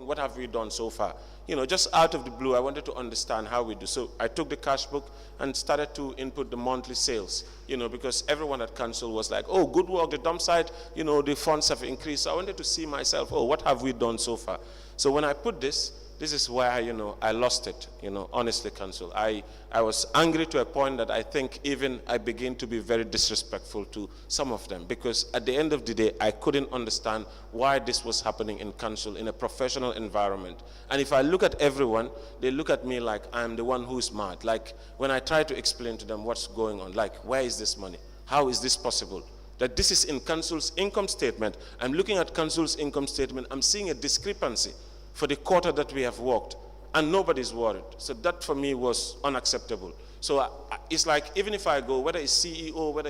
what have we done so far? Just out of the blue, I wanted to understand how we do. So I took the cash book and started to input the monthly sales, because everyone at council was like, oh, good work, the dump site, the funds have increased. So I wanted to see myself, oh, what have we done so far? So when I put this is where, I lost it, honestly, council. I was angry to a point that I think even I began to be very disrespectful to some of them, because at the end of the day, I couldn't understand why this was happening in council in a professional environment. And if I look at everyone, they look at me like I'm the one who's mad. Like when I try to explain to them what's going on, like, where is this money? How is this possible? That this is in council's income statement. I'm looking at council's income statement. I'm seeing a discrepancy for the quarter that we have worked, and nobody's worried. So that for me was unacceptable. So it's like, even if I go, whether it's CEO, whether,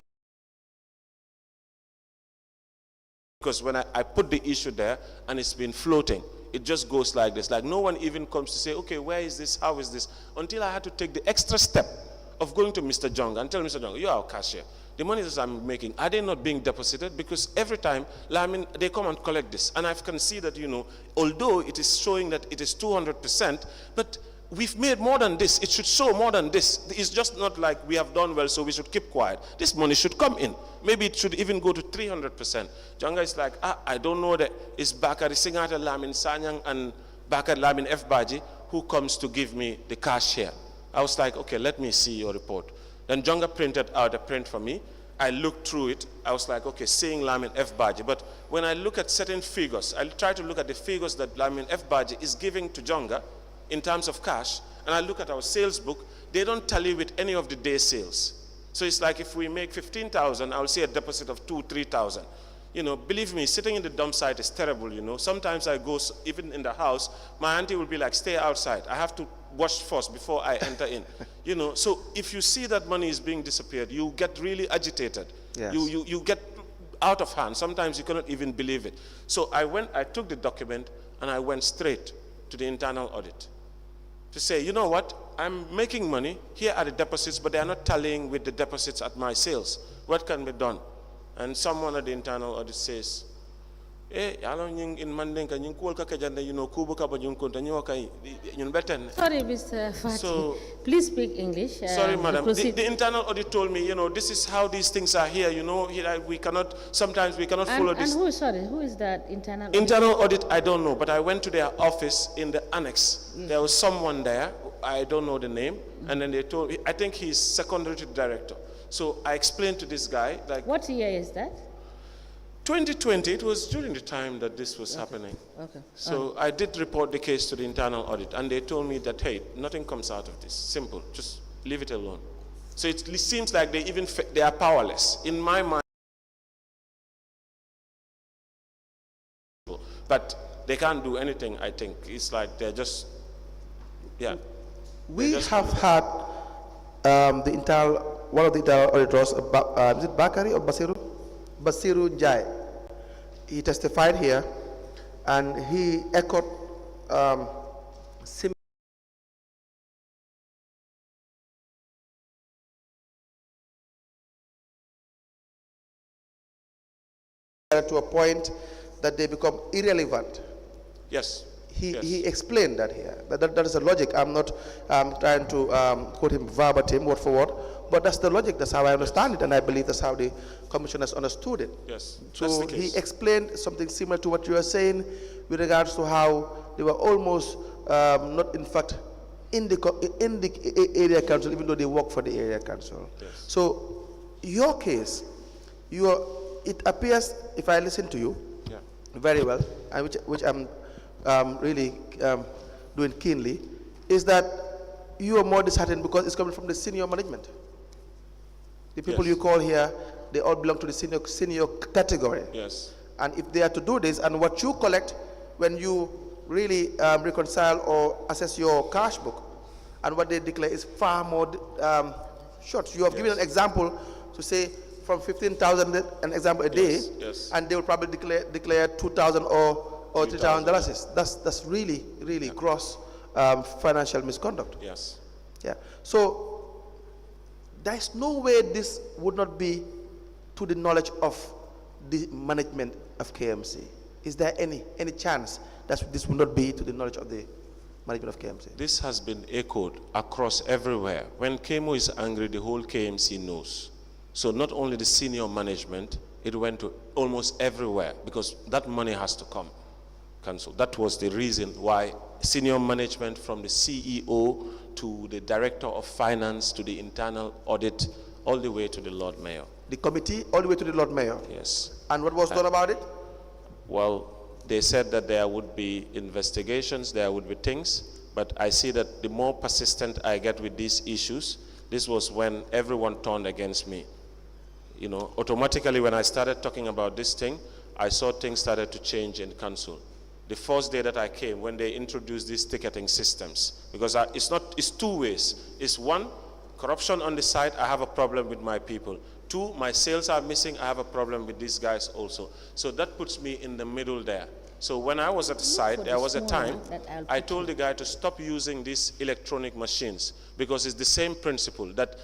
because when I put the issue there and it's been floating, it just goes like this. Like no one even comes to say, okay, where is this, how is this? Until I had to take the extra step of going to Mr. Jong and tell Mr. Jong, you are our cashier. The money that I'm making, are they not being deposited? Because every time, they come and collect this. And I can see that, although it is showing that it is 200%, but we've made more than this. It should show more than this. It's just not like we have done well, so we should keep quiet. This money should come in. Maybe it should even go to 300%. Jonga is like, I don't know that it's Bakari Singata Lamin Sanyang and Bakari Lamin F. Baji who comes to give me the cash here. I was like, okay, let me see your report. Then Jonga printed out a print for me. I looked through it. I was like, okay, seeing Lamin F. Baji. But when I look at certain figures, I try to look at the figures that Lamin F. Baji is giving to Jonga in terms of cash, and I look at our sales book, they don't tally with any of the day sales. So it's like if we make 15,000, I'll see a deposit of 2,000, 3,000. Believe me, sitting in the dump site is terrible, Sometimes I go, even in the house, my auntie will be like, stay outside. I have to wash first before I enter in. So if you see that money is being disappeared, you get really agitated. Yes. You get out of hand. Sometimes you cannot even believe it. So I took the document and I went straight to the internal audit to say, you know what, I'm making money, here are the deposits, but they are not tallying with the deposits at my sales. What can be done? And someone at the internal audit says, in Mandinka, sorry, Mr. Fati. So, please speak English. Sorry, madam. The internal audit told me, this is how these things are here. We cannot, sometimes we cannot follow this. And who is that internal audit? Internal audit, I don't know, but I went to their office in the annex. Yes. There was someone there, I don't know the name, and then they told me, I think he's secondary to the director. So I explained to this guy, like... What year is that? 2020, it was during the time that this was happening. Okay. So I did report the case to the internal audit, and they told me that, hey, nothing comes out of this. Simple, just leave it alone. So it seems like they are powerless. In my mind, but they can't do anything, I think. It's like they're just, yeah. We have had one of the internal auditors, is it Bakari or Basiru? Basiru Jai. He testified here and he echoed similar to a point that they become irrelevant. Yes. He explained that here. That is the logic. I'm not trying to quote him verbatim, word for word, but that's the logic. That's how I understand it, and I believe that's how the commission has understood it. Yes. So he explained something similar to what you are saying with regards to how they were almost not, in fact, in the area council, even though they work for the area council. Yes. So your case, it appears, if I listen to you very well, and which I'm really doing keenly, is that you are more disheartened because it's coming from the senior management. The people you call here, they all belong to the senior category. Yes. And if they are to do this, and what you collect when you really reconcile or assess your cash book, and what they declare is far more short. You have given an example to say from 15,000 an example a day, and they will probably declare 2,000 or $3,000. That's really gross financial misconduct. Yes. Yeah. So there's no way this would not be to the knowledge of the management of KMC. Is there any chance that this will not be to the knowledge of the management of KMC? This has been echoed across everywhere. When KMO is angry, the whole KMC knows. So not only the senior management, it went to almost everywhere because that money has to come. Council. That was the reason why senior management, from the CEO to the director of finance to the internal audit, all the way to the Lord Mayor. The committee all the way to the Lord Mayor? Yes. And what was done about it? Well, they said that there would be investigations, there would be things, but I see that the more persistent I get with these issues, this was when everyone turned against me. You know, automatically when I started talking about this thing, I saw things started to change in council. The first day that I came, when they introduced these ticketing systems, because it's two ways. It's one, corruption on the side, I have a problem with my people. Two, my sales are missing, I have a problem with these guys also. So that puts me in the middle there. So when I was at the site, there was a time I told the guy to stop using these electronic machines because it's the same principle, that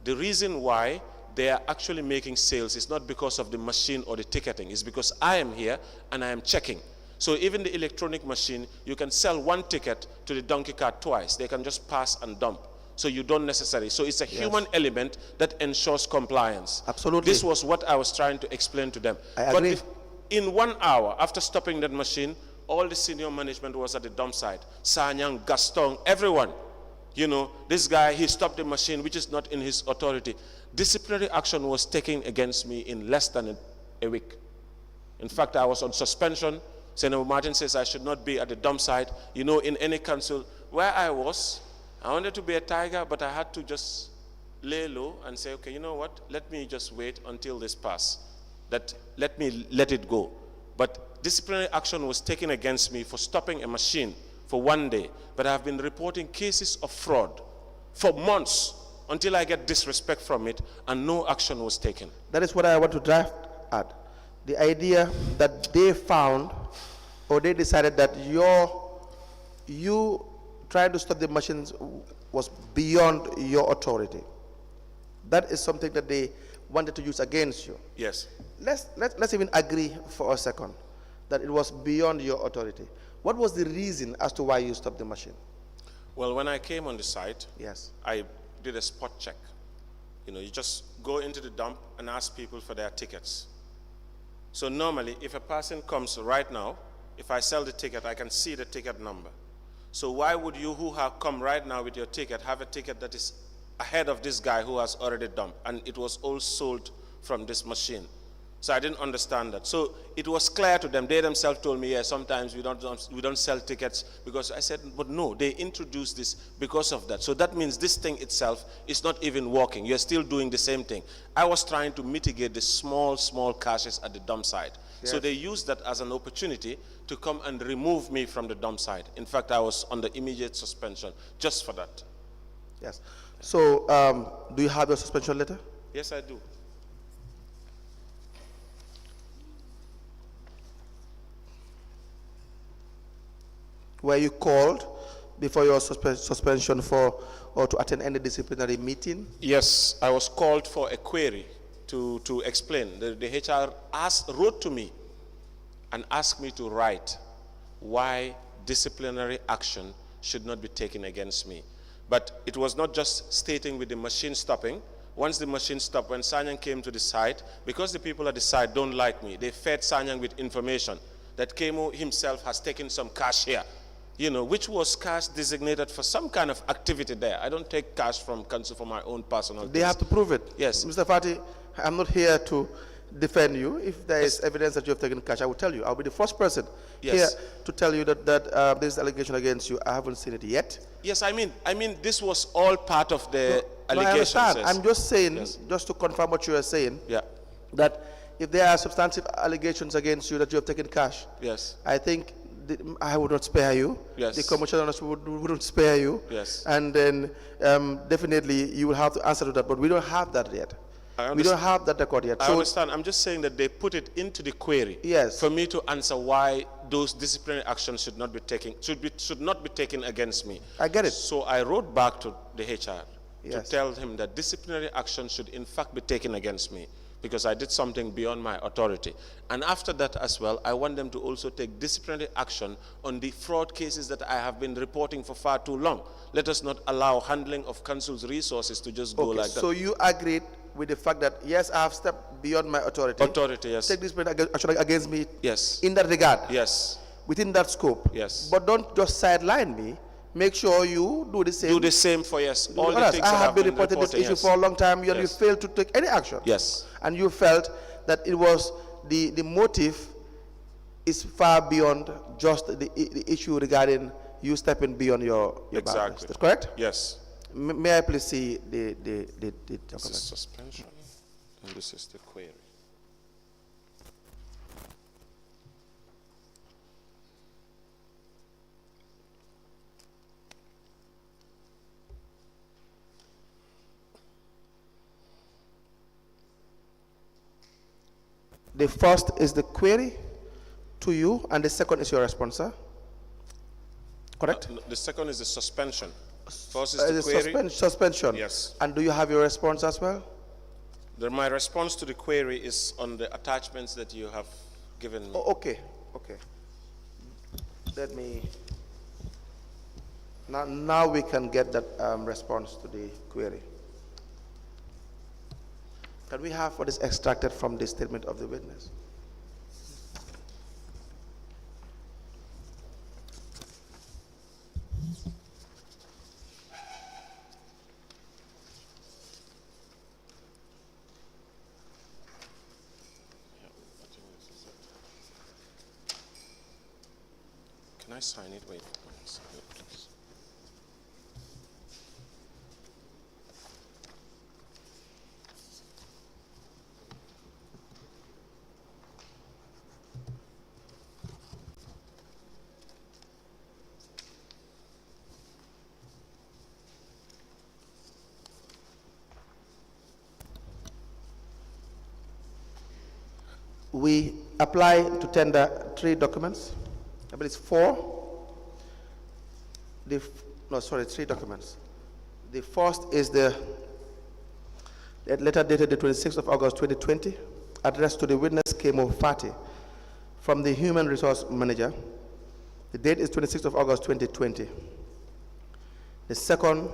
the reason why they are actually making sales is not because of the machine or the ticketing, it's because I am here and I am checking. So even the electronic machine, you can sell one ticket to the donkey cart twice. They can just pass and dump. So you don't necessarily. So it's a human element that ensures compliance. Absolutely. This was what I was trying to explain to them. I agree. But in 1 hour, after stopping that machine, all the senior management was at the dump site. Sanyang, Gaston, everyone. You know, this guy, he stopped the machine, which is not in his authority. Disciplinary action was taken against me in less than a week. In fact, I was on suspension. Senator Martin says I should not be at the dump site. You know, in any council where I wanted to be a tiger, but I had to just lay low and say, okay, you know what? Let me just wait until this passes. Let me let it go. But disciplinary action was taken against me for stopping a machine for 1 day. But I've been reporting cases of fraud for months until I get disrespect from it, and no action was taken. That is what I want to draft at. The idea that they found, or they decided that you trying to stop the machines was beyond your authority. That is something that they wanted to use against you. Yes. Let's even agree for a second that it was beyond your authority. What was the reason as to why you stopped the machine? Well, when I came on the site, yes, I did a spot check. You know, you just go into the dump and ask people for their tickets. So normally, if a person comes right now, if I sell the ticket, I can see the ticket number. So why would you who have come right now with your ticket have a ticket that is ahead of this guy who has already dumped, and it was all sold from this machine? So I didn't understand that. So it was clear to them. They themselves told me, yeah, sometimes we don't sell tickets, because I said, but no, they introduced this because of that. So that means this thing itself is not even working. You're still doing the same thing. I was trying to mitigate the small caches at the dump site. Yes. So they used that as an opportunity to come and remove me from the dump site. In fact, I was under immediate suspension just for that. Yes. So do you have your suspension letter? Yes, I do. Were you called before your suspension for or to attend any disciplinary meeting? Yes, I was called for a query to explain. The HR wrote to me and asked me to write why disciplinary action should not be taken against me. But it was not just stating with the machine stopping. Once the machine stopped, when Sanyang came to the site, because the people at the site don't like me, they fed Sanyang with information that KMO himself has taken some cash here, you know, which was cash designated for some kind of activity there. I don't take cash from council for my own personal They have to prove it. Yes. Mr. Fati, I'm not here to defend you. If there is evidence that you have taken cash, I will tell you. I'll be the first person here to tell you that there's allegation against you. I haven't seen it yet. Yes, I mean, this was all part of the allegations. I understand. I'm just saying, just to confirm what you are saying, that if there are substantive allegations against you that you have taken cash, I think I would not spare you. The commissioners wouldn't spare you. And then definitely you will have to answer to that. But we don't have that yet. We don't have that record yet. I understand. I'm just saying that they put it into the query for me to answer why those disciplinary actions should not be taken, should not be taken against me. I get it. So I wrote back to the HR to tell him that disciplinary action should in fact be taken against me, because I did something beyond my authority. And after that as well, I want them to also take disciplinary action on the fraud cases that I have been reporting for far too long. Let us not allow handling of council's resources to just go like that. So you agreed with the fact that, yes, I have stepped beyond my authority. Authority, yes. Take disciplinary action against me. Yes. In that regard. Yes. Within that scope. Yes. But don't just sideline me. Make sure you do the same. Do the same for, yes, all the Others. things I that have been reporting this issue yes. for a long time. You Yes. failed to take any action. Yes. And you felt that it was the motive is far beyond just the issue regarding you stepping beyond your boundaries. Exactly. That's correct? Yes. May I please see the This document? is suspension, and this is the query. The first is the query to you, and the second is your response, sir. Correct? The second is the suspension. First is the query. Suspension. Yes. And do you have your response as well? My response to the query is on the attachments that you have given me. Oh, okay. Okay. Let me. Now we can get that response to the query. Can we have what is extracted from the statement of the witness? Can I sign it? Wait, sign it, please. We apply to tender 3 documents. I believe it's 4. 3 documents. The first is the letter dated the 26th of August 2020, addressed to the witness K.M.C. from the Human Resource Manager. The date is 26th of August 2020. The second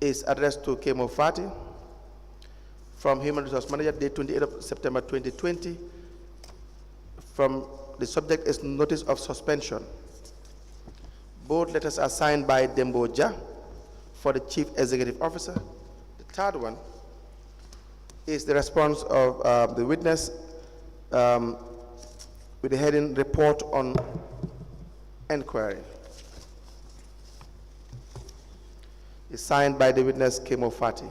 is addressed to K.M.C. from Human Resource Manager, date 28th of September 2020. From the subject is notice of suspension. Both letters are signed by Demboja for the Chief Executive Officer. The third one is the response of the witness with the heading Report on Inquiry. It's signed by the witness K.M.C.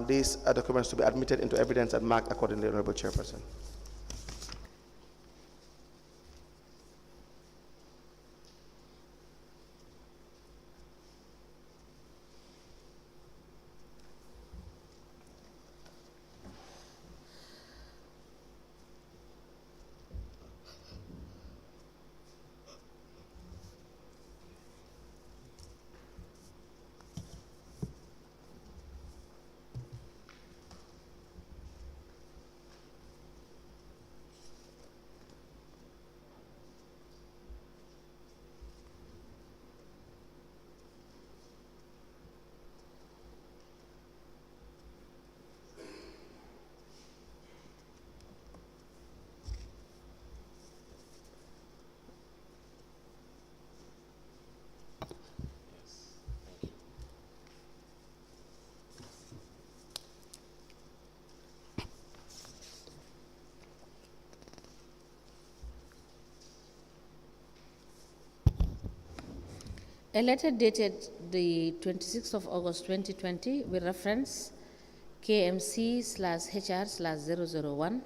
These are documents to be admitted into evidence and marked accordingly, Honorable Chairperson. A letter dated the 26th of August 2020 with reference KMC/HR/001.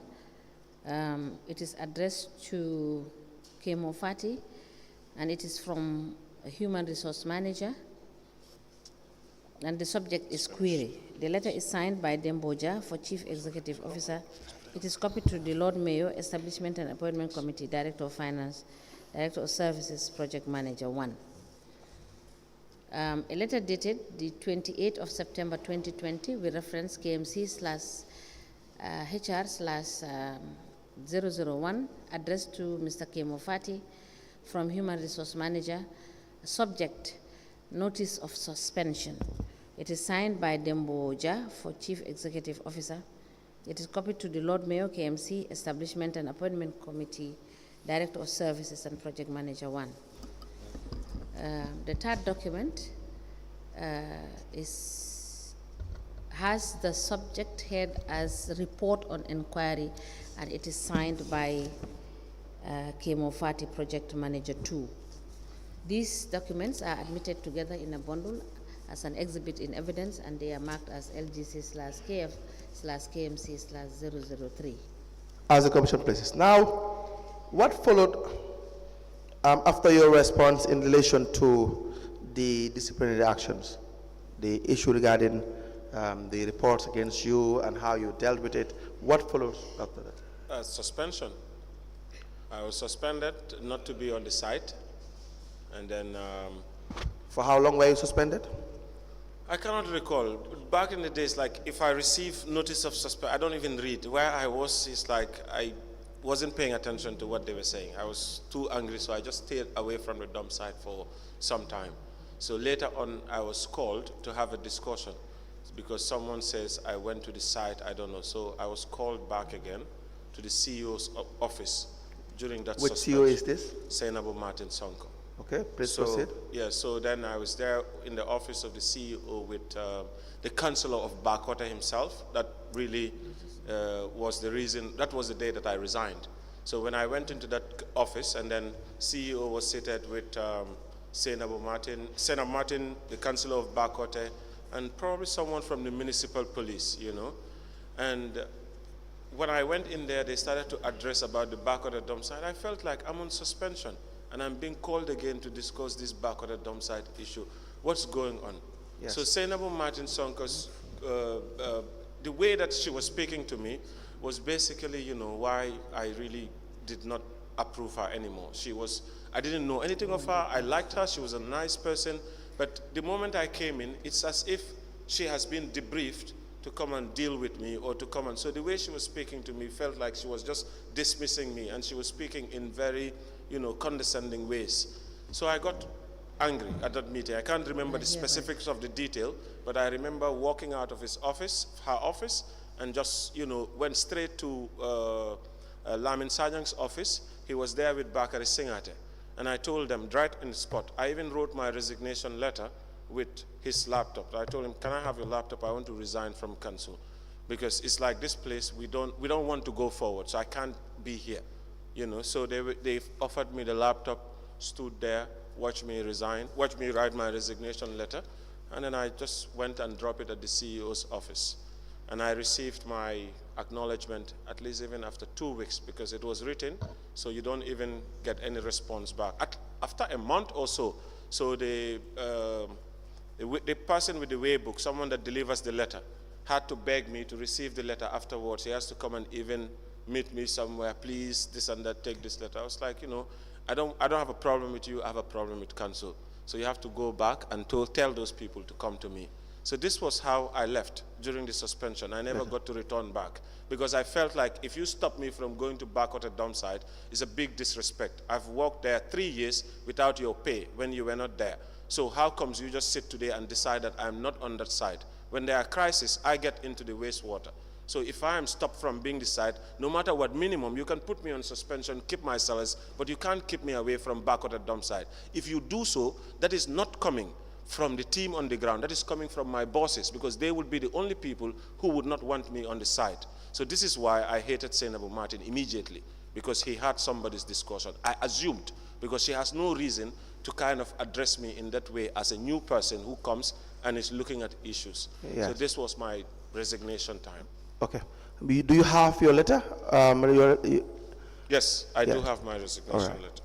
It is addressed to K.M.C. and it is from a Human Resource Manager. And the subject is query. The letter is signed by Demboja for Chief Executive Officer. It is copied to the Lord Mayor, Establishment and Appointment Committee, Director of Finance, Director of Services, Project Manager 1. A letter dated the 28th of September 2020 with reference KMC/HR/001 HR/001 addressed to Mr. K.M.C from Human Resource Manager, subject notice of suspension. It is signed by Dembo Ja for Chief Executive Officer. It is copied to the Lord Mayor K.M.C, Establishment and Appointment Committee, Director of Services and Project Manager 1. The third document has the subject head as Report on Inquiry, and it is signed by K.M.C Project Manager 2. These documents are admitted together in a bundle as an exhibit in evidence, and they are marked as LGC/KF/KMC/003. As the Commission places. Now, what followed after your response in relation to the disciplinary actions, the issue regarding the reports against you and how you dealt with it? What follows after that? Suspension. I was suspended not to be on the site, and then For how long were you suspended? I cannot recall. Back in the days, like if I receive notice of suspension, I don't even read. Where I was is like I wasn't paying attention to what they were saying. I was too angry, so I just stayed away from the dump site for some time. So later on, I was called to have a discussion because someone says I went to the site, I don't know. So I was called back again to the CEO's office during that Which suspension. CEO is this? Senabu Martin Sonko. Okay, please So, proceed. yeah, so then I was there in the office of the CEO with the councillor of Bakota himself. That really was the reason, that was the day that I resigned. So when I went into that office, and then CEO was seated with Senabu Martin, the councillor of Bakota, and probably someone from the municipal police, you know. And when I went in there, they started to address about the Bakota dump site. I felt like I'm on suspension, and I'm being called again to discuss this Bakota dump site issue. What's going on? Yes. So Senabu Martin Sonko's, the way that she was speaking to me was basically, you know, why I really did not approve her anymore. I didn't know anything of her. I liked her. She was a nice person. But the moment I came in, it's as if she has been debriefed to come and deal with me or to come and, so the way she was speaking to me felt like she was just dismissing me, and she was speaking in very, you know, condescending ways. So I got angry at that meeting. I can't remember the specifics of the detail, but I remember walking out of her office, and just, you know, went straight to Lamin Sajang's office. He was there with Bakari Singate. And I told them right in the spot. I even wrote my resignation letter with his laptop. I told him, can I have your laptop? I want to resign from council. Because it's like this place, we don't want to go forward, so I can't be here. You know, so they offered me the laptop, stood there, watched me write my resignation letter, and then I just went and dropped it at the CEO's office. And I received my acknowledgement at least even after 2 weeks, because it was written, so you don't even get any response back. After a month or so, the person with the way book, someone that delivers the letter, had to beg me to receive the letter afterwards. He has to come and even meet me somewhere, please, this and that, take this letter. I was like, you know, I don't have a problem with you, I have a problem with council. So you have to go back and tell those people to come to me. So this was how I left during the suspension. I never got to return back, because I felt like if you stop me from going to Bakota dump site, it's a big disrespect. I've worked there 3 years without your pay when you were not there. So how comes you just sit today and decide that I'm not on that site? When there are crises, I get into the wastewater. So if I am stopped from being the site, no matter what minimum, you can put me on suspension, keep my salaries, but you can't keep me away from Bakota dump site. If you do so, that is not coming from the team on the ground. That is coming from my bosses, because they would be the only people who would not want me on the site. So this is why I hated Senabu Martin immediately, because he had somebody's discussion. I assumed, because she has no reason to kind of address me in that way as a new person who comes and is looking at issues. Yes. So this was my resignation time. Okay. Do you have your letter? Yes, I do Yeah. have my resignation All right. letter.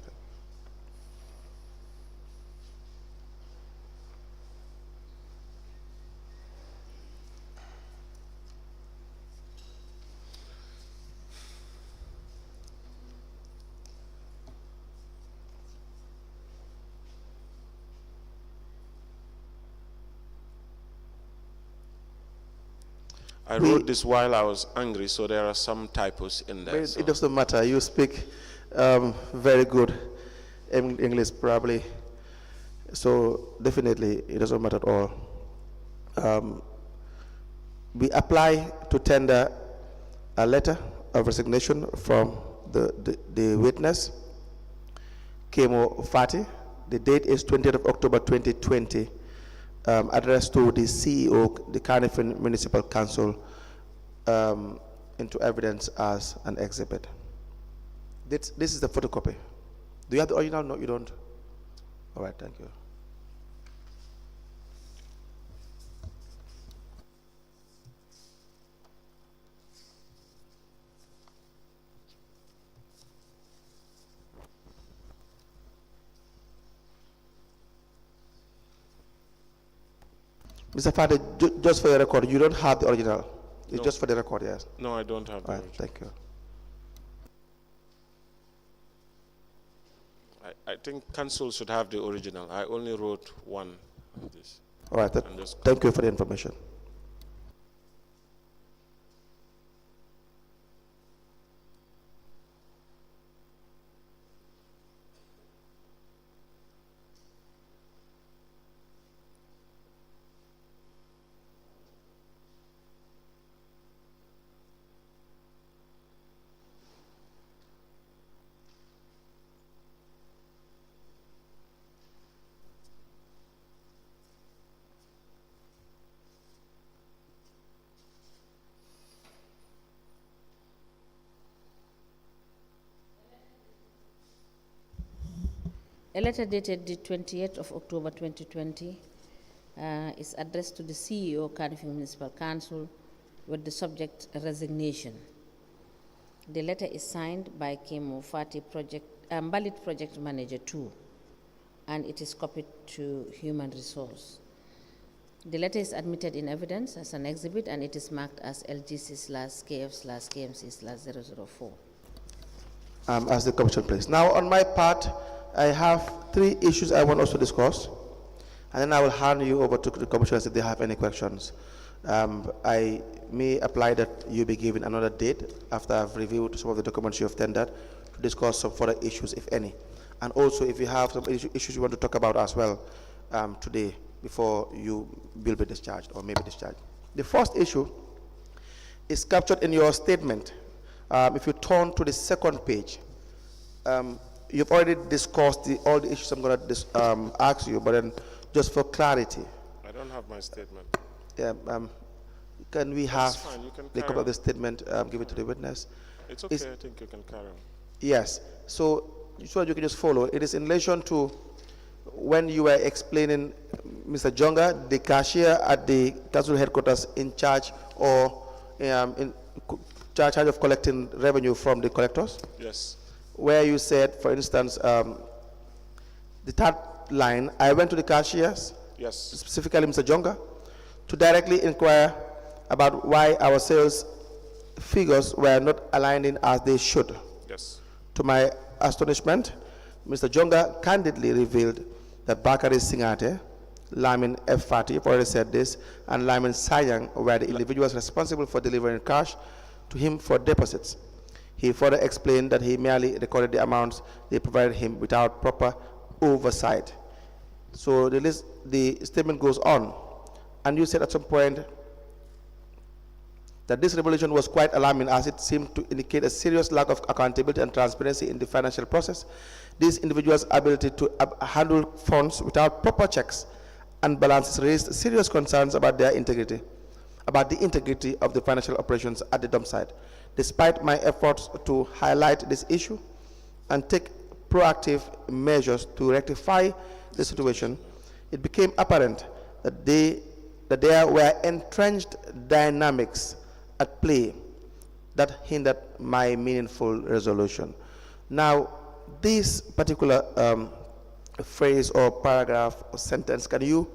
I wrote this while I was angry, so there are some typos in there. It doesn't matter. You speak very good English, probably. So definitely, it doesn't matter at all. We apply to tender a letter of resignation from the witness, K.M.C. The date is 20th of October 2020, addressed to the CEO, the Carnifing Municipal Council, into evidence as an exhibit. This is the photocopy. Do you have the original? No, you don't. All right, thank you. Mr. Fade, just for your record, you don't have the original. It's No. just for the record, yes. No, I don't have the All right, original. thank you. I think council should have the original. I only wrote one of this. All right, And just- thank you for the information. A letter dated the 28th of October 2020 is addressed to the CEO, Carnifing Municipal Council, with the subject resignation. The letter is signed by K.M.C. Valid Project Manager 2, and it is copied to Human Resource. The letter is admitted in evidence as an exhibit, and it is marked as LGC/KF/KMC/004. As the commission, please. Now, on my part, I have 3 issues I want us to discuss, and then I will hand you over to the commissioners if they have any questions. I may apply that you be given another date after I've reviewed some of the documents you have tendered to discuss some further issues, if any. And also, if you have some issues you want to talk about as well today before you will be discharged or may be discharged. The first issue is captured in your statement. If you turn to the second page, you've already discussed all the issues I'm going to ask you, but then just for clarity, I don't have my statement. can we have fine, you can the carry copy of on. the statement, give it to the witness? It's okay, I think you can carry on. Yes. So you can just follow. It is in relation to when you were explaining, Mr. Jonga, the cashier at the council headquarters in charge or in charge of collecting revenue from the collectors, Yes. where you said, for instance, the third line, I went to the cashiers, Yes. specifically Mr. Jonga, to directly inquire about why our sales figures were not aligning as they should. Yes. To my astonishment, Mr. Jonga candidly revealed that Bakari Singate, Lamin F. Fati, you've already said this, and Lamin Sayang were the individuals responsible for delivering cash to him for deposits. He further explained that he merely recorded the amounts they provided him without proper oversight. So the statement goes on, and you said at some point that this revelation was quite alarming as it seemed to indicate a serious lack of accountability and transparency in the financial process. These individuals' ability to handle funds without proper checks and balances raised serious concerns about their integrity, about the integrity of the financial operations at the dump site. Despite my efforts to highlight this issue and take proactive measures to rectify the situation, it became apparent that there were entrenched dynamics at play that hindered my meaningful resolution. Now, this particular phrase or paragraph or sentence, can you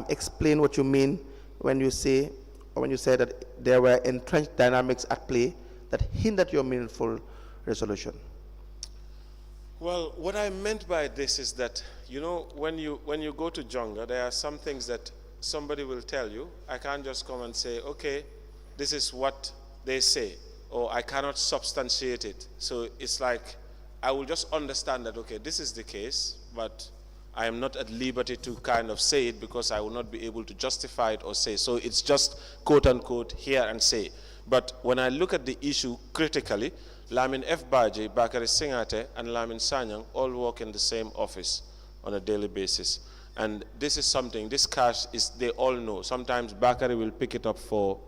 explain what you mean when you say, or when you say that there were entrenched dynamics at play that hindered your meaningful resolution? Well, what I meant by this is that, you know, when you go to Jonga, there are some things that somebody will tell you. I can't just come and say, okay, this is what they say, or I cannot substantiate it. So it's like, I will just understand that, okay, this is the case, but I am not at liberty to kind of say it because I will not be able to justify it or say. So it's just quote unquote hear and say. But when I look at the issue critically, Lamin F. Baji, Bakari Singate, and Lamin Sanyang all work in the same office on a daily basis. And this is something, this cash is, they all know. Sometimes Bakari will pick it up for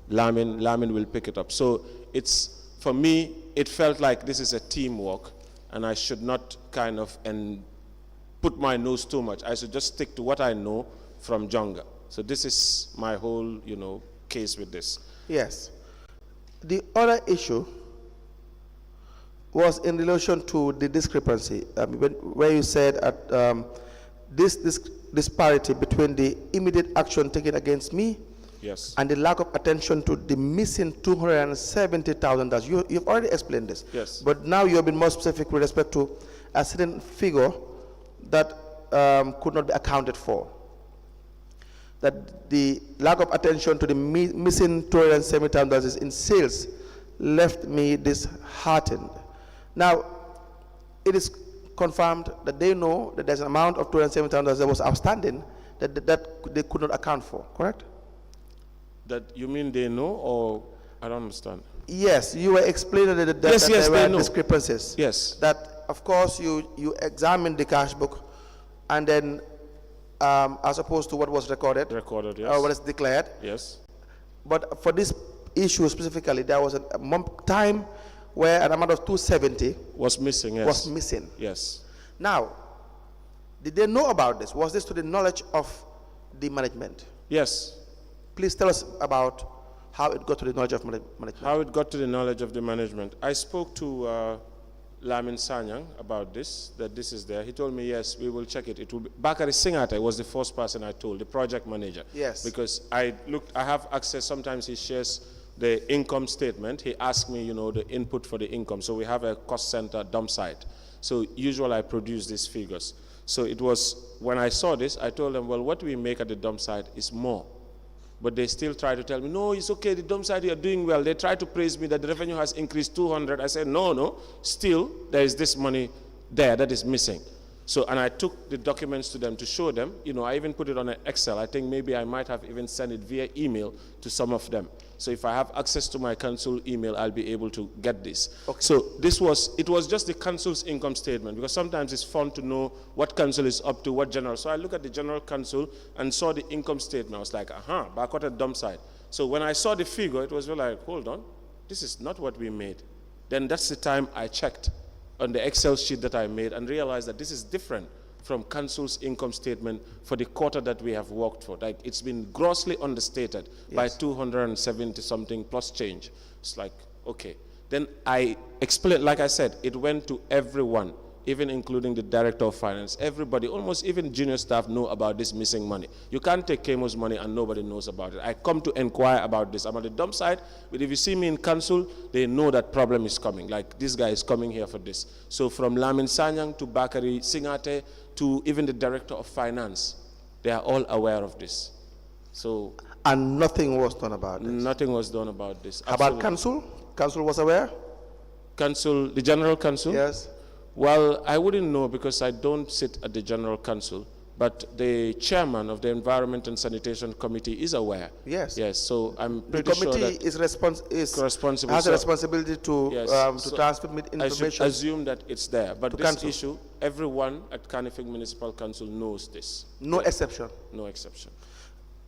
Lamin, Lamin will pick it up. So it's, for me, it felt like this is a teamwork, and I should not kind of put my nose too much. I should just stick to what I know from Jonga. So this is my whole, case with this. Yes. The other issue was in relation to the discrepancy, where you said this disparity between the immediate action taken against me, yes, and the lack of attention to the missing $270,000. You've already explained this. Yes. But now you have been more specific with respect to a certain figure that could not be accounted for. That the lack of attention to the missing $270,000 in sales left me disheartened. Now, it is confirmed that they know that there's an amount of $270,000 that was outstanding that they could not account for, correct? That you mean they know, or I don't understand? Yes, you were explaining that Yes, there they were know. discrepancies. Yes. That, of course, you examined the cash book, and then, as opposed to what was recorded, Recorded, yes. or what is declared. Yes. But for this issue specifically, there was a time where an amount of 270 Was missing, yes. was missing. Yes. Now, did they know about this? Was this to the knowledge of the management? Yes. Please tell us about how it got to the knowledge of management. How it got to the knowledge of the management. I spoke to Lamin Sanyang about this, that this is there. He told me, yes, we will check it. It will be, Bakari Singate was the first person I told, the project manager. Yes. Because I have access, sometimes he shares the income statement. He asked me, the input for the income. So we have a cost center dump site. So usually I produce these figures. So it was, when I saw this, I told them, well, what we make at the dump site is more. But they still try to tell me, no, it's okay, the dump site, you're doing well. They try to praise me that the revenue has increased 200. I said, no, still, there is this money there that is missing. So, and I took the documents to them to show them. I even put it on an Excel. I think maybe I might have even sent it via email to some of them. So if I have access to my council email, I'll be able to get this. Okay. So it was just the council's income statement, because sometimes it's fun to know what council is up to, what general. So I looked at the general council and saw the income statement. I was like, back at the dump site. So when I saw the figure, it was like, hold on, this is not what we made. Then that's the time I checked on the Excel sheet that I made and realized that this is different from council's income statement for the quarter that we have worked for. Like, it's been grossly understated by 270 something plus change. It's like, okay. Then I explained, like I said, it went to everyone, even including the director of finance. Everybody, almost even junior staff, know about this missing money. You can't take Kemo's money and nobody knows about it. I come to inquire about this. I'm at the dump site, but if you see me in council, they know that problem is coming. Like, this guy is coming here for this. So from Lamin Sanyang to Bakari Singate to even the director of finance, they are all aware of this. So, and nothing was done about this? Nothing was done about this. How about council? Council was aware? Council, the general council? Yes. Well, I wouldn't know because I don't sit at the General Council, but the chairman of the Environment and Sanitation Committee is aware. Yes. Yes, so I'm The pretty sure committee that is responsible. has a So, responsibility to, yes, to so transmit I should information. assume that it's there. But to this council. issue, everyone at Kanifing Municipal Council knows this. No exception. No exception.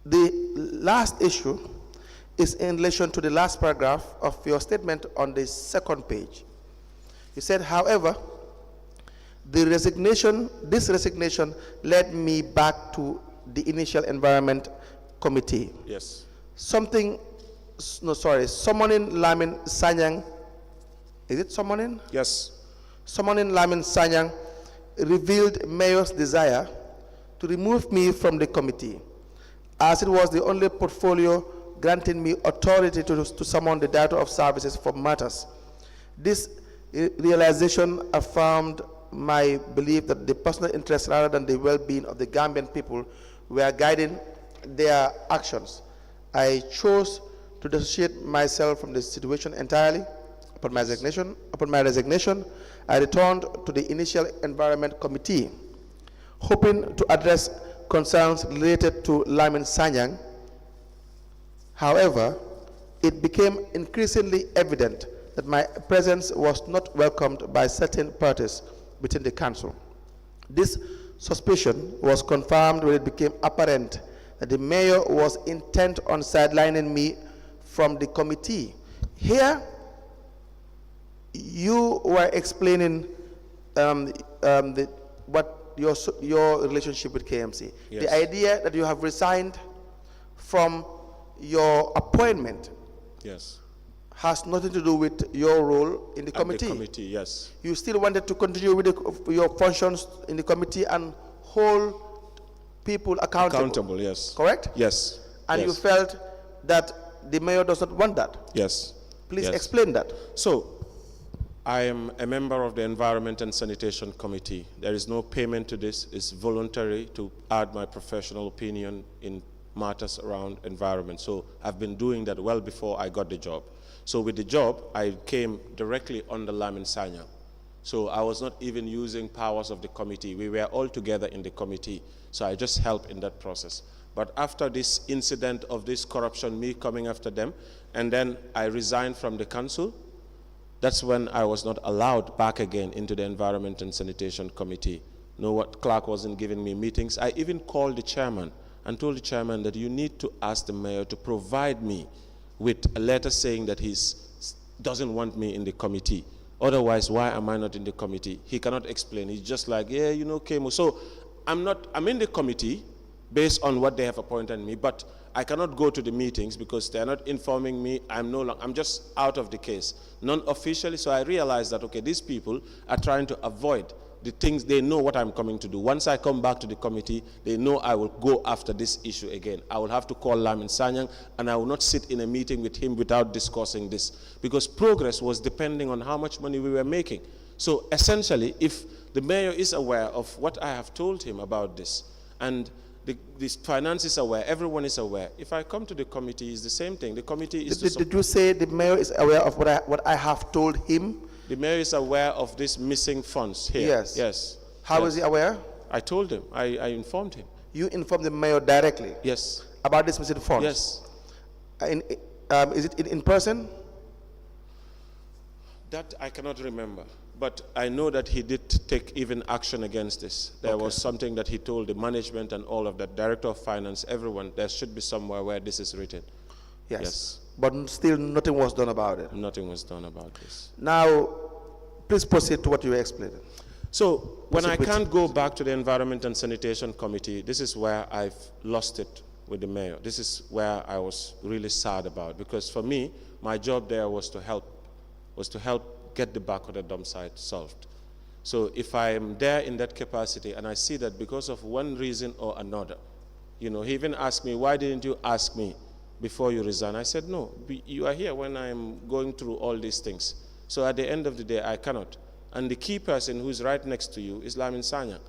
The last issue is in relation to the last paragraph of your statement on the second page. You said, however, this resignation led me back to the initial environment committee. Yes. Summoning Lamin Sanyang, is it summoning? Yes. Summoning Lamin Sanyang revealed mayor's desire to remove me from the committee, as it was the only portfolio granting me authority to summon the director of services for matters. This realization affirmed my belief that the personal interests rather than the well-being of the Gambian people were guiding their actions. I chose to dissociate myself from the situation entirely. Upon my resignation, I returned to the initial Environment Committee, hoping to address concerns related to Lamin Sanyang. However, it became increasingly evident that my presence was not welcomed by certain parties within the council. This suspicion was confirmed when it became apparent that the mayor was intent on sidelining me from the committee. Here, you were explaining what your relationship with KMC. Yes. The idea that you have resigned from your appointment, Yes. has nothing to do with your role in the committee. The committee, yes. You still wanted to continue with your functions in the committee and hold people accountable. Accountable, yes. Correct? Yes. And yes. you felt that the mayor does not want that. Yes. Please Yes. explain that. So, I am a member of the Environment and Sanitation Committee. There is no payment to this. It's voluntary to add my professional opinion in matters around environment. So I've been doing that well before I got the job. So with the job, I came directly under Lamin Sanyang. So I was not even using powers of the committee. We were all together in the committee. So I just helped in that process. But after this incident of this corruption, me coming after them, and then I resigned from the council, that's when I was not allowed back again into the Environment and Sanitation Committee. No, what Clark wasn't giving me meetings. I even called the chairman and told the chairman that you need to ask the mayor to provide me with a letter saying that he doesn't want me in the committee. Otherwise, why am I not in the committee? He cannot explain. He's just like, yeah, you know, Kemo. So I'm in the committee based on what they have appointed me, but I cannot go to the meetings because they're not informing me. I'm just out of the case, non-officially. So I realized that, okay, these people are trying to avoid the things. They know what I'm coming to do. Once I come back to the committee, they know I will go after this issue again. I will have to call Lamin Sanyang, and I will not sit in a meeting with him without discussing this, because progress was depending on how much money we were making. So essentially, if the mayor is aware of what I have told him about this, and the finance is aware, everyone is aware. If I come to the committee, it's the same thing. The committee is... Did you say the mayor is aware of what I have told him? The mayor is aware of these missing funds here. Yes. Yes. How is he aware? I told him. I informed him. You informed the mayor directly? Yes. About this missing funds? Yes. Is it in person? That I cannot remember. But I know that he did take even action against this. There was something that he told the management and all of that, director of finance, everyone, there should be somewhere where this is written. Yes. Yes. But still nothing was done about it. Nothing was done about this. Now, please proceed to what you were explaining. So when I can't go back to the Environment and Sanitation Committee, this is where I've lost it with the mayor. This is where I was really sad about, because for me, my job there was to help get the back of the dump site solved. So if I am there in that capacity and I see that because of one reason or another, you know, he even asked me, why didn't you ask me before you resign? I said, no, you are here when I'm going through all these things. So at the end of the day, I cannot. And the key person who's right next to you is Lamin Sanyang.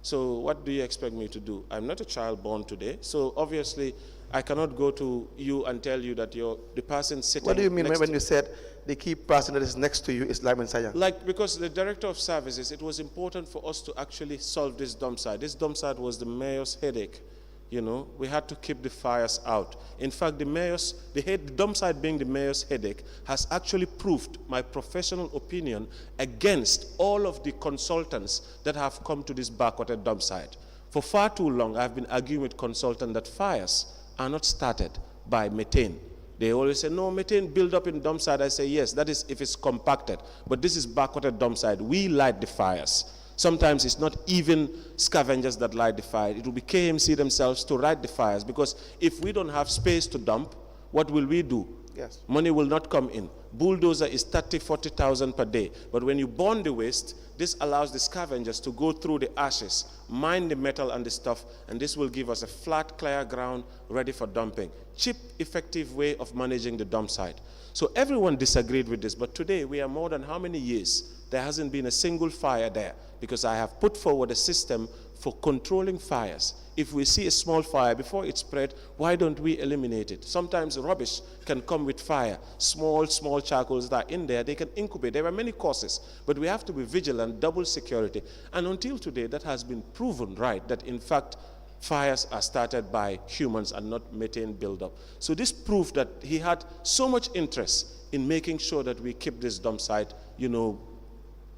So what do you expect me to do? I'm not a child born today, so obviously I cannot go to you and tell you that the person sitting. What do you mean when you said the key person that is next to you is Lamin Sanyang? Like, because the director of services, it was important for us to actually solve this dump site. This dump site was the mayor's headache. You know, we had to keep the fires out. In fact, the dump site being the mayor's headache has actually proved my professional opinion against all of the consultants that have come to this backwater dump site. For far too long, I've been arguing with consultants that fires are not started by methane. They always say, no, methane build up in dump site. I say, yes, that is if it's compacted. But this is backwater dump site. We light the fires. Sometimes it's not even scavengers that light the fire. It will be KMC themselves to light the fires, because if we don't have space to dump, what will we do? Yes. Money will not come in. Bulldozer is 30,000, 40,000 per day. But when you burn the waste, this allows the scavengers to go through the ashes, mine the metal and the stuff, and this will give us a flat, clear ground ready for dumping. Cheap, effective way of managing the dump site. So everyone disagreed with this, but today we are more than how many years? There hasn't been a single fire there, because I have put forward a system for controlling fires. If we see a small fire, before it spread, why don't we eliminate it? Sometimes rubbish can come with fire. Small charcoals that are in there, they can incubate. There are many causes, but we have to be vigilant, double security. And until today, that has been proven right, that in fact, fires are started by humans and not methane buildup. So this proved that he had so much interest in making sure that we keep this dump site,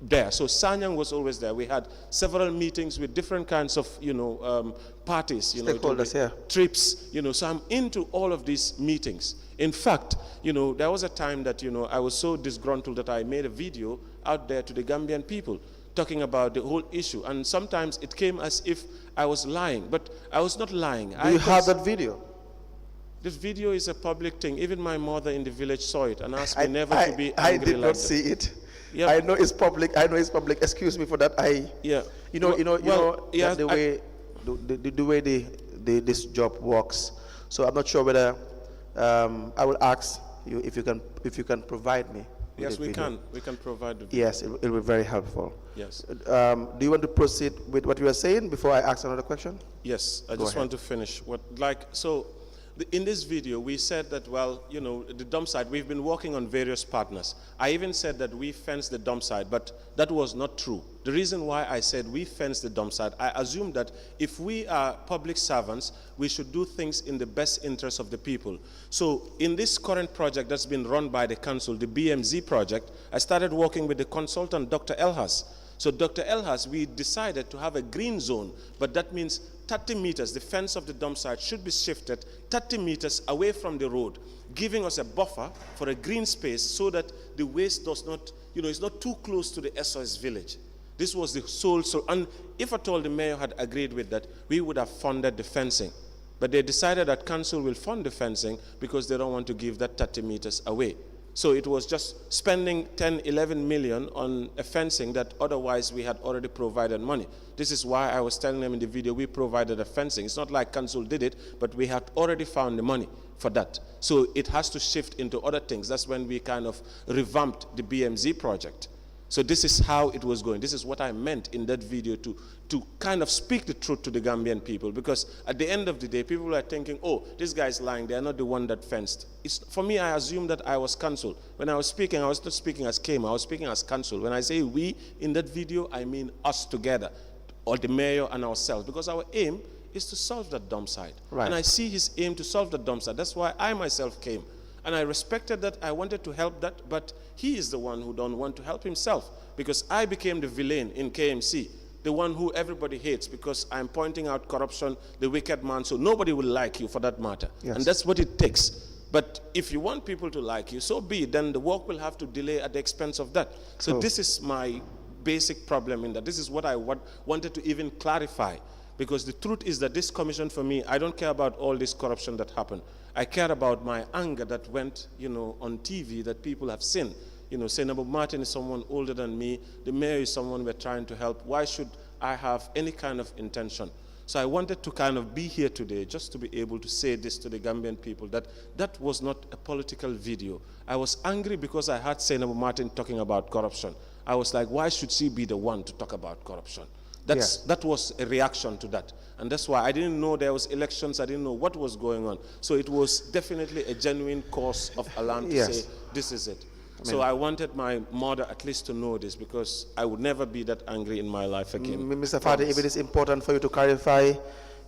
there. So Sanyang was always there. We had several meetings with different kinds of, parties, Stakeholders, yeah. trips, so I'm into all of these meetings. In fact, there was a time that, I was so disgruntled that I made a video out there to the Gambian people talking about the whole issue. And sometimes it came as if I was lying, but I was not lying. Do you have that video? This video is a public thing. Even my mother in the village saw it and asked me never to be angry I did like not that. see it. Yeah. I know it's public. Excuse me for that. The way this job works. So I'm not sure whether I will ask you if you can provide me. Yes, we can. We can provide the video. Yes, it will be very helpful. Yes. Do you want to proceed with what you were saying before I ask another question? Yes, I just want to finish. In this video, we said that, the dump site, we've been working on various partners. I even said that we fenced the dump site, but that was not true. The reason why I said we fenced the dump site, I assume that if we are public servants, we should do things in the best interest of the people. So in this current project that's been run by the council, the BMZ project, I started working with the consultant, Dr. Elhas. So Dr. Elhas, we decided to have a green zone, but that means 30 meters, the fence of the dump site should be shifted 30 meters away from the road, giving us a buffer for a green space so that the waste does not, it's not too close to the SOS village. This was the sole, and if at all the mayor had agreed with that, we would have funded the fencing. But they decided that council will fund the fencing because they don't want to give that 30 meters away. So it was just spending 10, 11 million on a fencing that otherwise we had already provided money. This is why I was telling them in the video, we provided a fencing. It's not like council did it, but we had already found the money for that. So it has to shift into other things. That's when we kind of revamped the BMZ project. So this is how it was going. This is what I meant in that video to kind of speak the truth to the Gambian people, because at the end of the day, people are thinking, oh, this guy's lying. They're not the one that fenced. For me, I assumed that I was council. When I was speaking, I was not speaking as K.M., I was speaking as council. When I say we in that video, I mean us together, or the mayor and ourselves, because our aim is to solve that dump site. Right. And I see his aim to solve the dump site. That's why I myself came. And I respected that. I wanted to help that, but he is the one who don't want to help himself, because I became the villain in K.M.C., the one who everybody hates because I'm pointing out corruption, the wicked man, so nobody will like you for that matter. Yes. And that's what it takes. But if you want people to like you, so be it. Then the work will have to delay at the expense of that. So Cool. This is my basic problem in that. This is what I wanted to even clarify, because the truth is that this commission for me, I don't care about all this corruption that happened. I care about my anger that went, on TV that people have seen. Senator Martin is someone older than me. The mayor is someone we're trying to help. Why should I have any kind of intention? So I wanted to kind of be here today just to be able to say this to the Gambian people, that that was not a political video. I was angry because I heard Senator Martin talking about corruption. I was like, why should she be the one to talk about corruption? That was a reaction to that. And that's why I didn't know there was elections. I didn't know what was going on. So it was definitely a genuine cause of alarm to say, this is it. So I wanted my mother at least to know this, because I would never be that angry in my life again. Mr. Fadi, if it is important for you to clarify,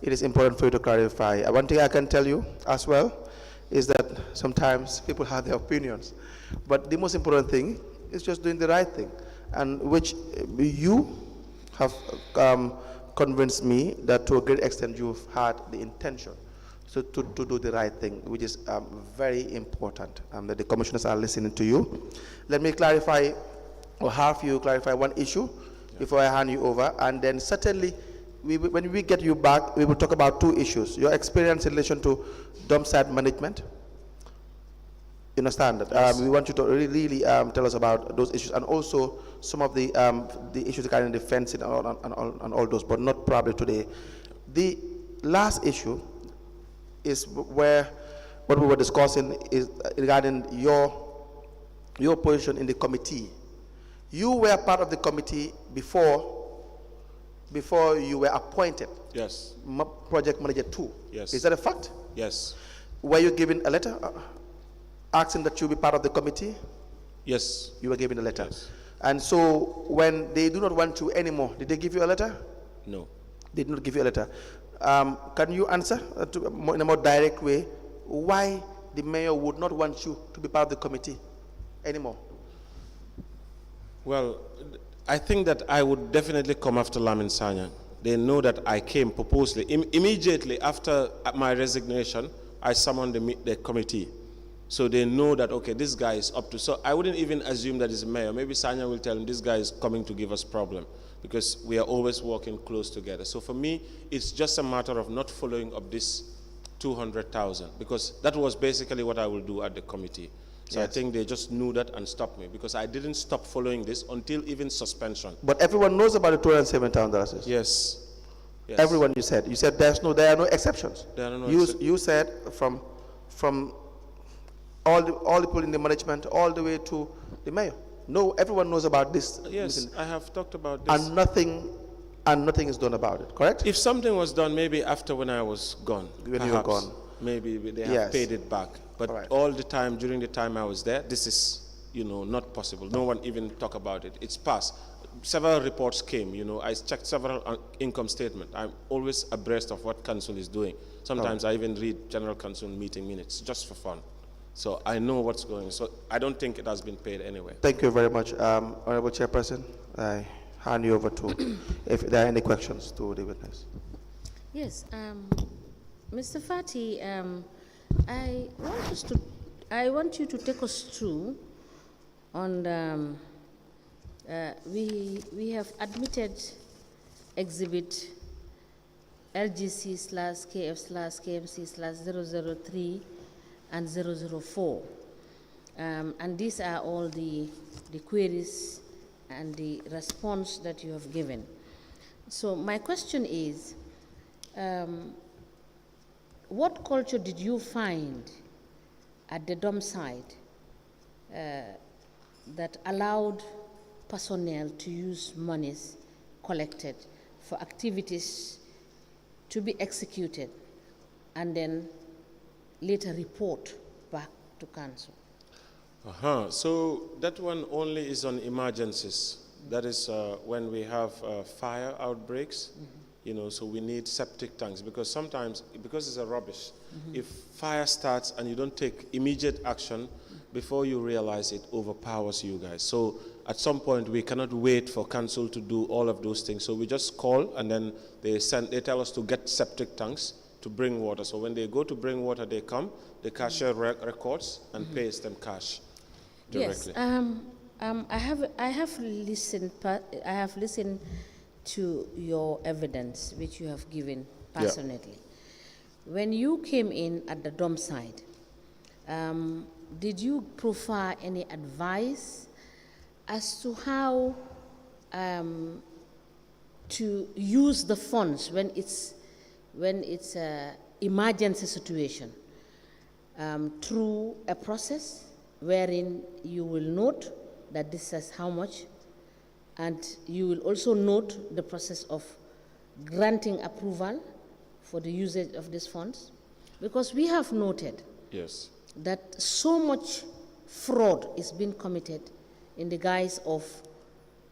it is important for you to clarify. One thing I can tell you as well is that sometimes people have their opinions, but the most important thing is just doing the right thing, and which you have convinced me that to a great extent you've had the intention to do the right thing, which is very important, that the commissioners are listening to you. Let me clarify, or have you clarify one issue before I hand you over, and then certainly when we get you back, we will talk about two issues: your experience in relation to dump site management. You understand that? Yes. We want you to really tell us about those issues, and also some of the issues regarding the fencing and all those, but not probably today. The last issue is where what we were discussing is regarding your position in the committee. You were part of the committee before before you were appointed Yes. project manager 2. Yes. Is that a fact? Yes. Were you given a letter asking that you be part of the committee? Yes. You were given a letter. Yes. And so when they do not want you anymore, did they give you a letter? No. They did not give you a letter. Can you answer in a more direct way why the mayor would not want you to be part of the committee anymore? Well, I think that I would definitely come after Lamin Sanyang. They know that I came purposely. Immediately after my resignation, I summoned the committee. So they know that, okay, this guy is up to, so I wouldn't even assume that he's a mayor. Maybe Sanyang will tell him this guy is coming to give us problem because we are always working close together. So for me, it's just a matter of not following up this 200,000 because that was basically what I will do at the committee. So Yes. I think they just knew that and stopped me because I didn't stop following this until even suspension. But everyone knows about the $207,000. Yes. Yes. Everyone, you said there are no exceptions. There are no you, excep- you said from all the people in the management all the way to the mayor. No, everyone knows about this. Yes, meeting. I have talked about this. And nothing is done about it, correct? If something was done, maybe after when I was gone. When you were perhaps, gone. Maybe they have Yes. paid it back. But All right. all the time, during the time I was there, this is, not possible. No one even talk about it. It's passed. Several reports came, I checked several income statements. I'm always abreast of what council is doing. Sometimes I even read general council meeting minutes just for fun. So I know what's going on. So I don't think it has been paid anyway. Thank you very much, Honorable Chairperson. I hand you over to if there are any questions to the witness. Yes, Mr. Fati, I want you to take us through on we have admitted exhibit LGC/KF/KMC/003 and 004. And these are all the queries and the response that you have given. So my question is, what culture did you find at the dump site that allowed personnel to use monies collected for activities to be executed and then later report back to council? So that one only is on emergencies. That is when we have fire outbreaks, so we need septic tanks because sometimes, because it's a rubbish, if fire starts and you don't take immediate action, before you realize it overpowers you guys. So at some point we cannot wait for council to do all of those things. So we just call and then they tell us to get septic tanks to bring water. So when they go to bring water, they come, the cashier records and pays them cash directly. Yes, I have listened to your evidence which you have given personally. When you came in at the dump site, did you proffer any advice as to how to use the funds when it's an emergency situation through a process wherein you will note that this is how much, and you will also note the process of granting approval for the usage of these funds? Because we have noted that so much fraud is being committed in the guise of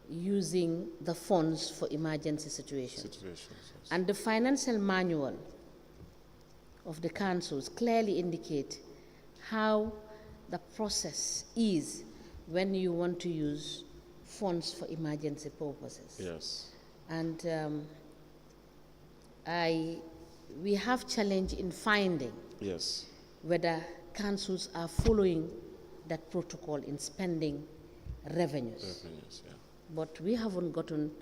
using the funds for emergency situations. And the financial manual of the councils clearly indicate how the process is when you want to use funds for emergency purposes. Yes. And we have challenge in finding whether councils are following that protocol in spending revenues. But we haven't gotten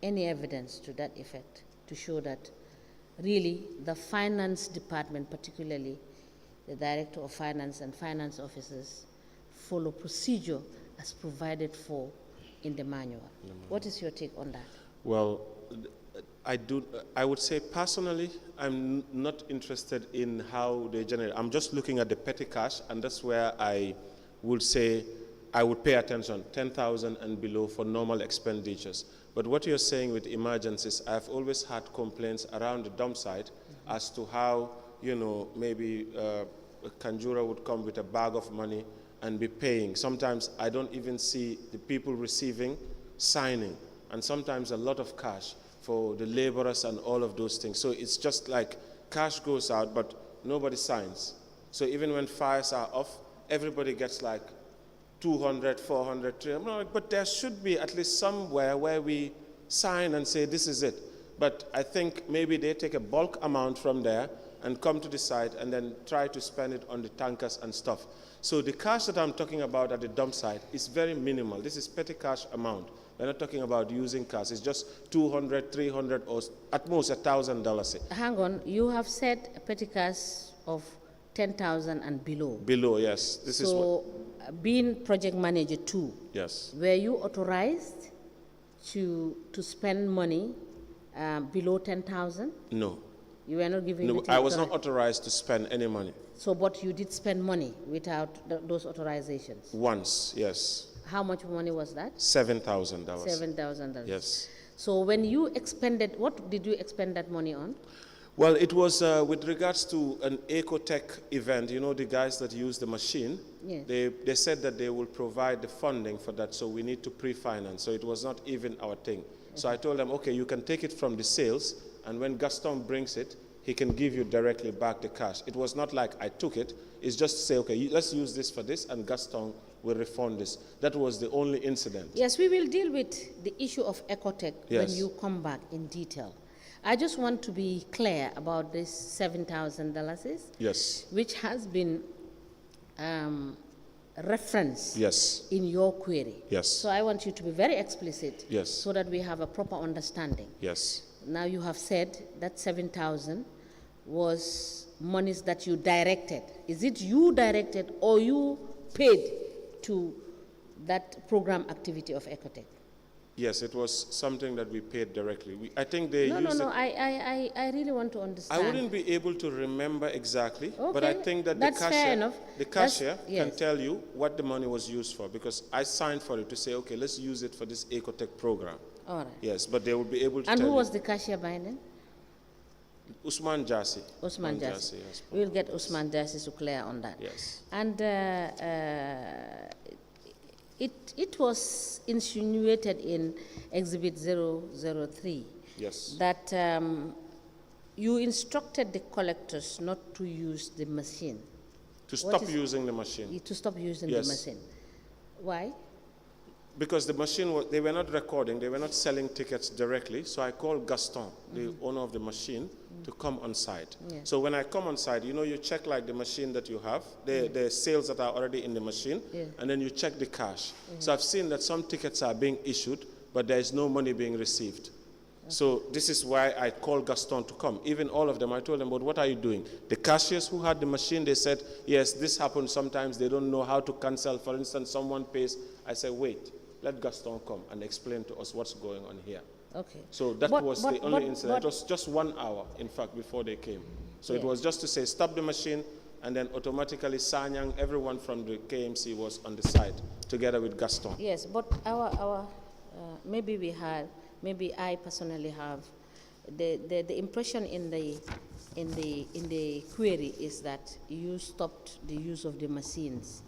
any evidence to that effect to show that really the finance department, particularly the director of finance and finance officers, follow procedure as provided for in the manual. What is your take on that? Well, I would say personally, I'm not interested in how they generate. I'm just looking at the petty cash, and that's where I would say I would pay attention, 10,000 and below for normal expenditures. But what you're saying with emergencies, I've always had complaints around the dump site as to how, you know, maybe a Kanjura would come with a bag of money and be paying. Sometimes I don't even see the people receiving, signing, and sometimes a lot of cash for the laborers and all of those things. So it's just like cash goes out, but nobody signs. So even when fires are off, everybody gets like 200, 400, 300, but there should be at least somewhere where we sign and say this is it. But I think maybe they take a bulk amount from there and come to the site and then try to spend it on the tankers and stuff. So the cash that I'm talking about at the dump site is very minimal. This is petty cash amount. We're not talking about using cash. It's just 200, 300, or at most $1,000. Hang on, you have said petty cash of 10,000 and below. Below, yes. This is what, So, being project manager too, yes. were you authorized to spend money below 10,000? No. You were not given. No, I was not authorized to spend any money. So, but you did spend money without those authorizations. Once, yes. How much money was that? $7,000. $7,000. Yes. So, when you expended, what did you expend that money on? Well, it was with regards to an ecotech event. You know, the guys that use the machine, Yes. they said that they will provide the funding for that, so we need to pre-finance. So it was not even our thing. So I told them, okay, you can take it from the sales, and when Gaston brings it, he can give you directly back the cash. It was not like I took it. It's just to say, okay, let's use this for this, and Gaston will refund this. That was the only incident. Yes, we will deal with the issue of ecotech when Yes. you come back in detail. I just want to be clear about this $7,000, Yes. which has been referenced Yes. in your query. Yes. So I want you to be very explicit Yes. so that we have a proper understanding. Yes. Now you have said that 7,000 was monies that you directed. Is it you directed or you paid to that program activity of ecotech? Yes, it was something that we paid directly. I think they No, used no, no. it. I really want to I understand. wouldn't be able to remember exactly, but I Okay, think that that's fair enough. the That's- cashier yes. can tell you what the money was used for, because I signed for it to say, okay, let's use it for this ecotech program. All right. Yes, but they will be able to And tell who you. was the cashier by then? Usman Jassi. Usman Jassi. Yes. We'll get Usman Jassi to clear on that. Yes. And it was insinuated in Exhibit 003 Yes. that you instructed the collectors not to use the machine, To What stop is- using the machine. to stop using Yes. the machine. Why? Because the machine, they were not recording, they were not selling tickets directly. So I called Gaston, the owner of the machine, to come on site. Yeah. So when I come on site, you know, you check like the machine that you have, the sales that are already in the machine, Yeah. and then you check the cash. So I've seen that some tickets are being issued, but there is no money being received. So this is why I called Gaston to come. Even all of them, I told them, but what are you doing? The cashiers who had the machine, they said, yes, this happens sometimes. They don't know how to cancel. For instance, someone pays. I said, wait, let Gaston come and explain to us what's going on here. Okay. So that But- was but- the only but- incident. but- It was just 1 hour, in fact, before they came. So it Yeah. was just to say, stop the machine, and then automatically Sanyang, everyone from the KMC was on the site, together with Gaston. Yes, but maybe I personally have the impression in the query is that you stopped the use of the machines,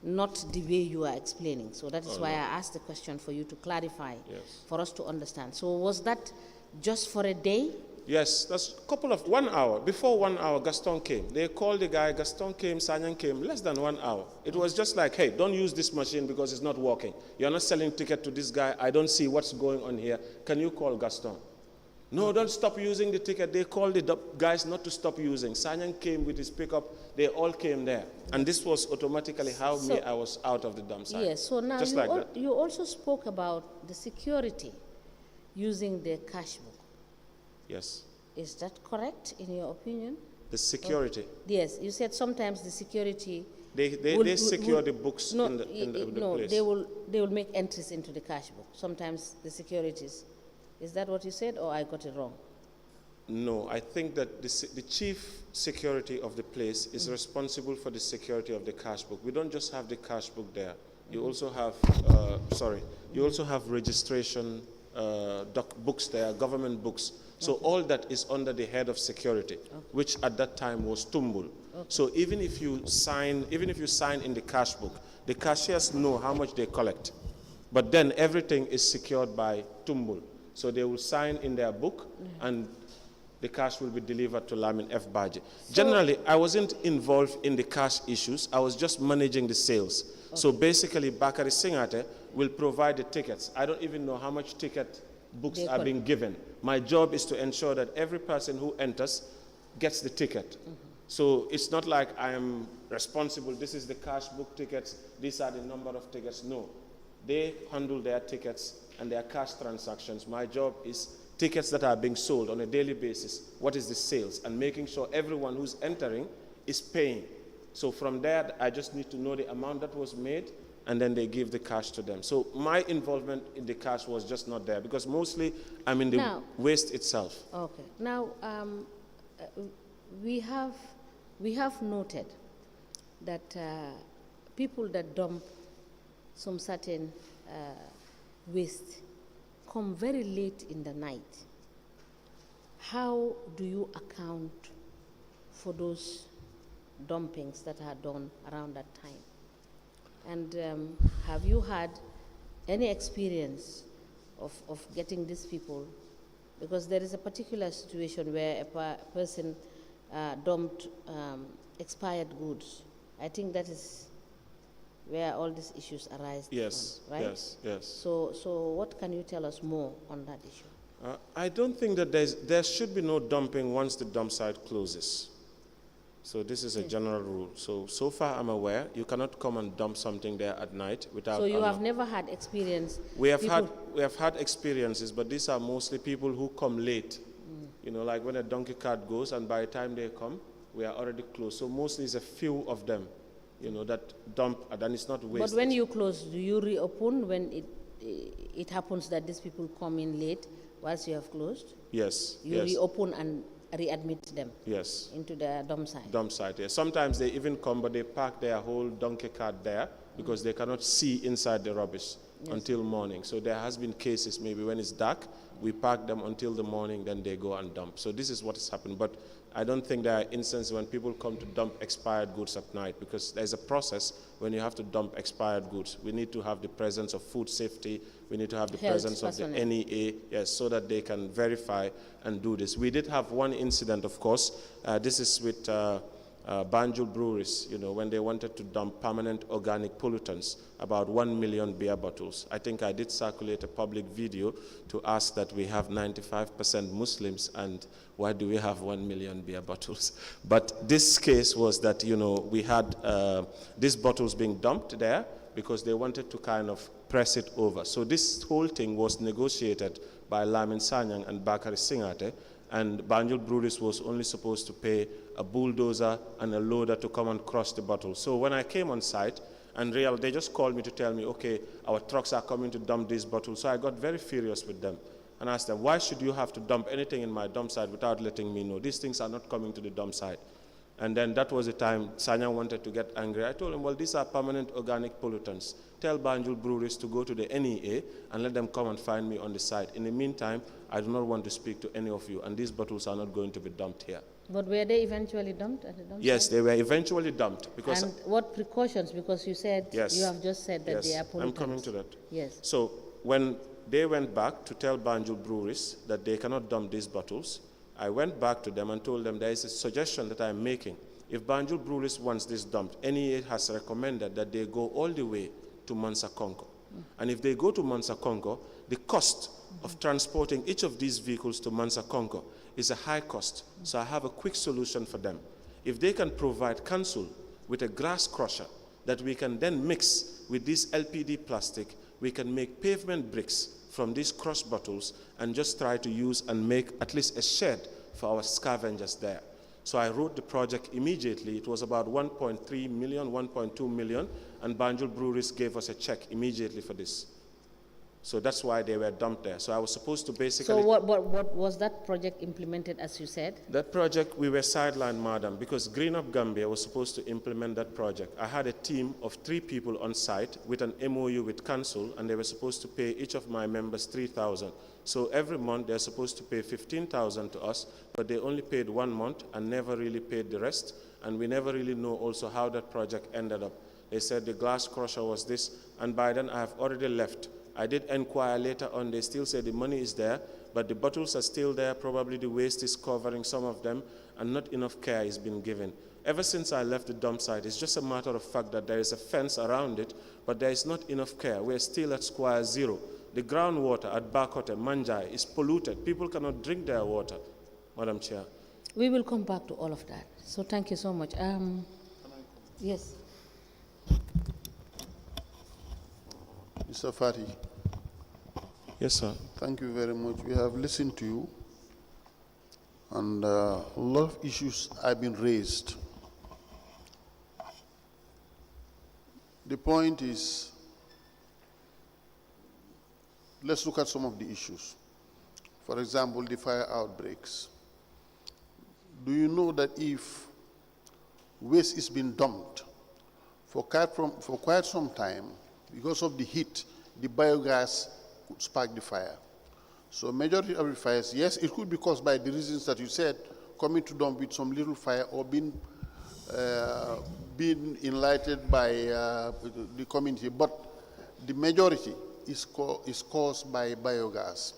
not the way you are explaining. So that is why I asked the question for you to clarify, Yes. for us to understand. So was that just for a day? Yes, that's 1 hour. Before 1 hour, Gaston came. They called the guy, Gaston came, Sanyang came, less than 1 hour. It was just like, hey, don't use this machine because it's not working. You're not selling ticket to this guy. I don't see what's going on here. Can you call Gaston? No, don't stop using the ticket. They called the guys not to stop using. Sanyang came with his pickup. They all came there. And this was automatically how I was out of the dump site. Yes, so now Just like that. you also spoke about the security using the cash book. Yes. Is that correct in your opinion? The security. Yes, you said sometimes the security. They secure the books in the no, place. they will make entries into the cash book. Sometimes the securities. Is that what you said, or I got it wrong? No, I think that the chief security of the place is responsible for the security of the cash book. We don't just have the cash book there. You also have, you also have registration books there, government books. So all that is under the head of security, which at that time was Tumbul. So even if you sign in the cash book, the cashiers know how much they collect. But then everything is secured by Tumbul. So they will sign in their book and the cash will be delivered to Lamin F. Baji. Generally, I wasn't involved in the cash issues. I was just managing the sales. So basically, Bakari Singate will provide the tickets. I don't even know how much ticket books are being given. My job is to ensure that every person who enters gets the ticket. So it's not like I am responsible, this is the cash book tickets, these are the number of tickets. No. They handle their tickets and their cash transactions. My job is tickets that are being sold on a daily basis, what is the sales, and making sure everyone who's entering is paying. So from there, I just need to know the amount that was made, and then they give the cash to them. So my involvement in the cash was just not there, because mostly I'm in the waste itself. Okay. Now, we have noted that people that dump some certain waste come very late in the night. How do you account for those dumpings that are done around that time? And have you had any experience of getting these people? Because there is a particular situation where a person dumped expired goods. I think that is where all these issues arise. Yes, from, right? yes. So what can you tell us more on that issue? I don't think that there should be no dumping once the dump site closes. So this is a general rule. So far I'm aware, you cannot come and dump something there at night without. So you have never had experience? We have had experiences, but these are mostly people who come late. You know, like when a donkey cart goes, and by the time they come, we are already closed. So mostly it's a few of them, you know, that dump, and it's not wasted. But when you close, do you reopen when it happens that these people come in late whilst you have closed? Yes. You reopen and readmit them. Yes. Into the dump site. Dump site. Yes. Sometimes they even come, but they park their whole donkey cart there because they cannot see inside the rubbish until morning. So there has been cases maybe when it's dark, we park them until the morning, then they go and dump. So this is what has happened. But I don't think there are instances when people come to dump expired goods at night, because there's a process when you have to dump expired goods. We need to have the presence of food safety. We need to have the presence of the NEA, yes, so that they can verify and do this. We did have one incident, of course. This is with Banjul breweries, you know, when they wanted to dump permanent organic pollutants, about 1 million beer bottles. I think I did circulate a public video to ask that we have 95% Muslims, and why do we have 1 million beer bottles? But this case was that, you know, we had these bottles being dumped there because they wanted to kind of press it over. So this whole thing was negotiated by Lamin Sanyang and Bakari Singate, and Banjul Breweries was only supposed to pay a bulldozer and a loader to come and crush the bottle. So when I came on site, and they just called me to tell me, okay, our trucks are coming to dump these bottles. So I got very furious with them and asked them, why should you have to dump anything in my dump site without letting me know? These things are not coming to the dump site. And then that was the time Sanyang wanted to get angry. I told him, well, these are permanent organic pollutants. Tell Banjul Breweries to go to the NEA and let them come and find me on the site. In the meantime, I do not want to speak to any of you, and these bottles are not going to be dumped here. But were they eventually dumped at the dump Yes, site? they were eventually dumped. Because and what precautions? Because you said, you have just said that they are pollutants. I'm coming to that. Yes. So when they went back to tell Banjul Breweries that they cannot dump these bottles, I went back to them and told them there is a suggestion that I'm making. If Banjul Breweries wants this dumped, NEA has recommended that they go all the way to Mansa Konko. And if they go to Mansa Konko, the cost of transporting each of these vehicles to Mansa Konko is a high cost. So I have a quick solution for them. If they can provide council with a grass crusher that we can then mix with this LPD plastic, we can make pavement bricks from these crushed bottles and just try to use and make at least a shed for our scavengers there. So I wrote the project immediately. It was about 1.3 million, 1.2 million, and Banjul Breweries gave us a check immediately for this. So that's why they were dumped there. So I was supposed to basically... So what was that project implemented, as you said? That project, we were sidelined, madam, because Green Up Gambia was supposed to implement that project. I had a team of 3 people on site with an MOU with council, and they were supposed to pay each of my members 3,000. So every month they're supposed to pay 15,000 to us, but they only paid 1 month and never really paid the rest. And we never really know also how that project ended up. They said the glass crusher was this, and by then I have already left. I did inquire later on, they still say the money is there, but the bottles are still there, probably the waste is covering some of them, and not enough care is being given. Ever since I left the dump site, it's just a matter of fact that there is a fence around it, but there is not enough care. We're still at square zero. The groundwater at Bakote, Manjai, is polluted. People cannot drink their water, Madam Chair. We will come back to all of that. So thank you so much. Yes. Mr. Fati. Yes, sir. Thank you very much. We have listened to you, and a lot of issues have been raised. The point is, let's look at some of the issues. For example, the fire outbreaks. Do you know that if waste is being dumped for quite some time, because of the heat, the biogas could spark the fire? So majority of the fires, yes, it could be caused by the reasons that you said, coming to dump with some little fire or being enlightened by the community, but the majority is caused by biogas.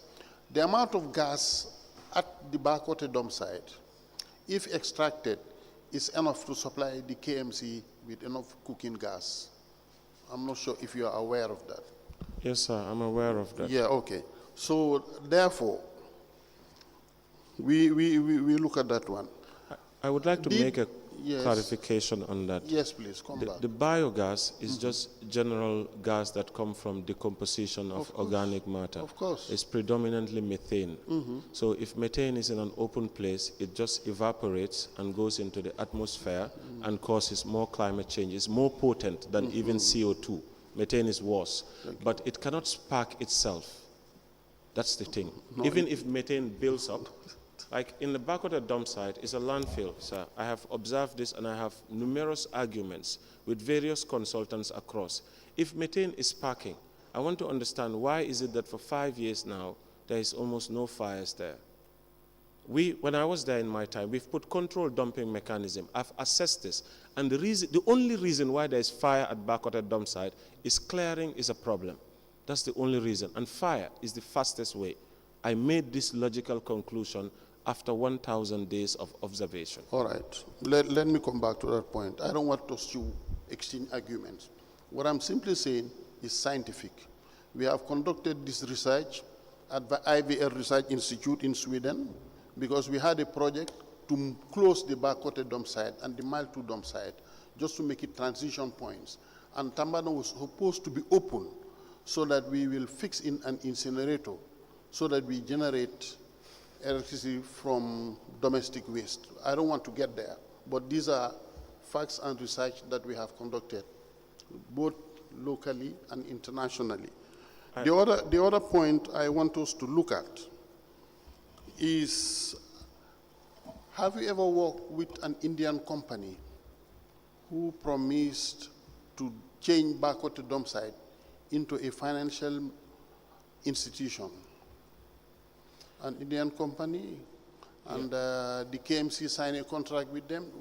The amount of gas at the Bakote dump site, if extracted, is enough to supply the KMC with enough cooking gas. I'm not sure if you are aware of that. Yes, sir, I'm aware of that. Yeah, okay. So therefore, we look at that one. I would like to make a yes, clarification on that. Yes, please, come back. The biogas is just general gas that come from decomposition of organic matter. Of course. It's predominantly methane. So if methane is in an open place, it just evaporates and goes into the atmosphere and causes more climate change. It's more potent than even CO2. Methane is worse. But it cannot spark itself. That's the thing. Even if methane builds up, like in the back of the dump site is a landfill, sir. I have observed this and I have numerous arguments with various consultants across. If methane is sparking, I want to understand why is it that for 5 years now, there is almost no fires there. When I was there in my time, we've put control dumping mechanism. I've assessed this. And the only reason why there is fire at back of the dump site is clearing is a problem. That's the only reason. And fire is the fastest way. I made this logical conclusion after 1,000 days of observation. All right. Let me come back to that point. I don't want us to exchange arguments. What I'm simply saying is scientific. We have conducted this research at the IVL Research Institute in Sweden because we had a project to close the Bakote dump site and the Mile 2 dump site just to make it transition points. And Tambana was supposed to be open so that we will fix in an incinerator so that we generate electricity from domestic waste. I don't want to get there, but these are facts and research that we have conducted, both locally and internationally. The other point I want us to look at is, have you ever worked with an Indian company who promised to change Bakote dump site into a financial institution? An Indian company, and the KMC signed a contract with them.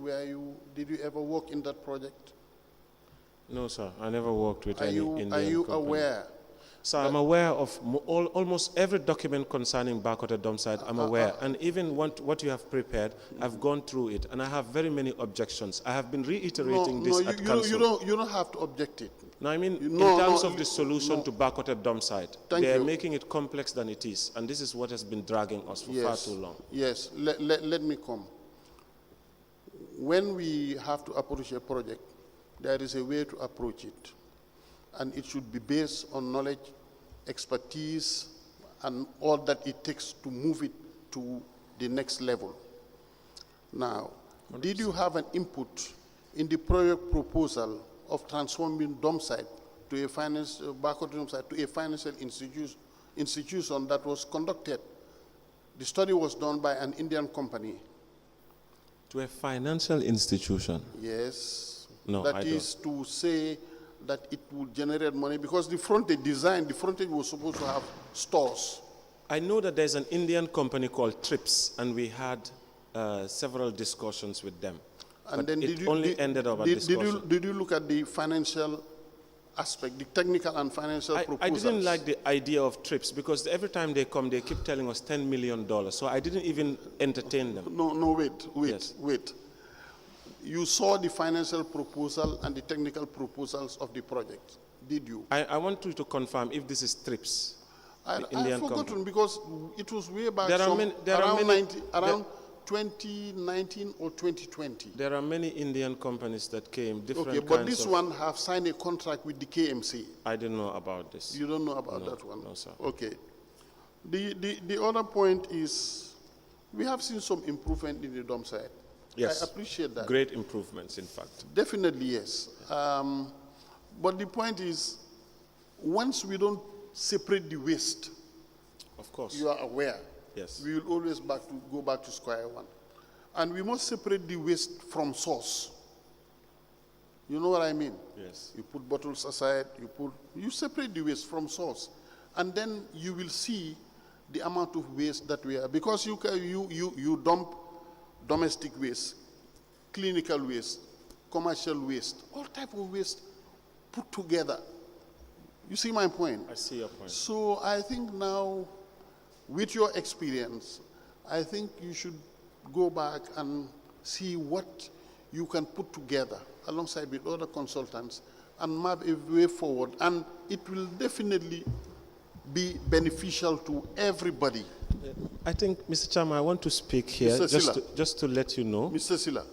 Did you ever work in that project? No, sir. I never worked with any Indian company. Are you aware? So I'm aware of almost every document concerning Bakote dump site. I'm aware. And even what you have prepared, I've gone through it. And I have very many objections. I have been reiterating this at council. You don't have to object it. No, I mean, in terms of the solution to Bakote dump site, they're making it complex than it is. And this is what has been dragging us for far too long. Yes, let me come. When we have to approach a project, there is a way to approach it. And it should be based on knowledge, expertise, and all that it takes to move it to the next level. Now, did you have an input in the project proposal of transforming dump site to a financial institution that was conducted. The study was done by an Indian company. To a financial institution? Yes. No, That I is to say that it would generate money because the frontage was supposed to have stores. I know that there's an Indian company called TRIPS, and we had several discussions with them. And But then it only ended up at discussion. Did you look at the financial aspect, the technical and financial proposals? I didn't like the idea of TRIPS because every time they come, they keep telling us $10 million. So I didn't even entertain them. No, wait. Yes. You saw the financial proposal and the technical proposals of the project, did you? I want you to confirm if this is TRIPS. I've Indian forgotten company. because it was way back around 2019 or 2020. There are many Indian companies that came, different Okay, kinds but this of... one have signed a contract with the KMC. I didn't know about this. You don't know about that one? No, sir. Okay. The other point is we have seen some improvement in the dump site. Yes. I appreciate that. Great improvements, in fact. Definitely, yes. But the point is, once we don't separate the waste, Of course. you are aware, Yes. we will always go back to square one. And we must separate the waste from source. You know what I mean? Yes. You put bottles aside, you separate the waste from source. And then you will see the amount of waste that we have. Because you dump domestic waste, clinical waste, commercial waste, all type of waste put together. You see my point? I see your point. So I think now, with your experience, I think you should go back and see what you can put together alongside with other consultants and map a way forward. And it will definitely be beneficial to everybody. I think, Mr. Chairman, I want to speak here Mr. Silla. just to let you know. Mr. Silla.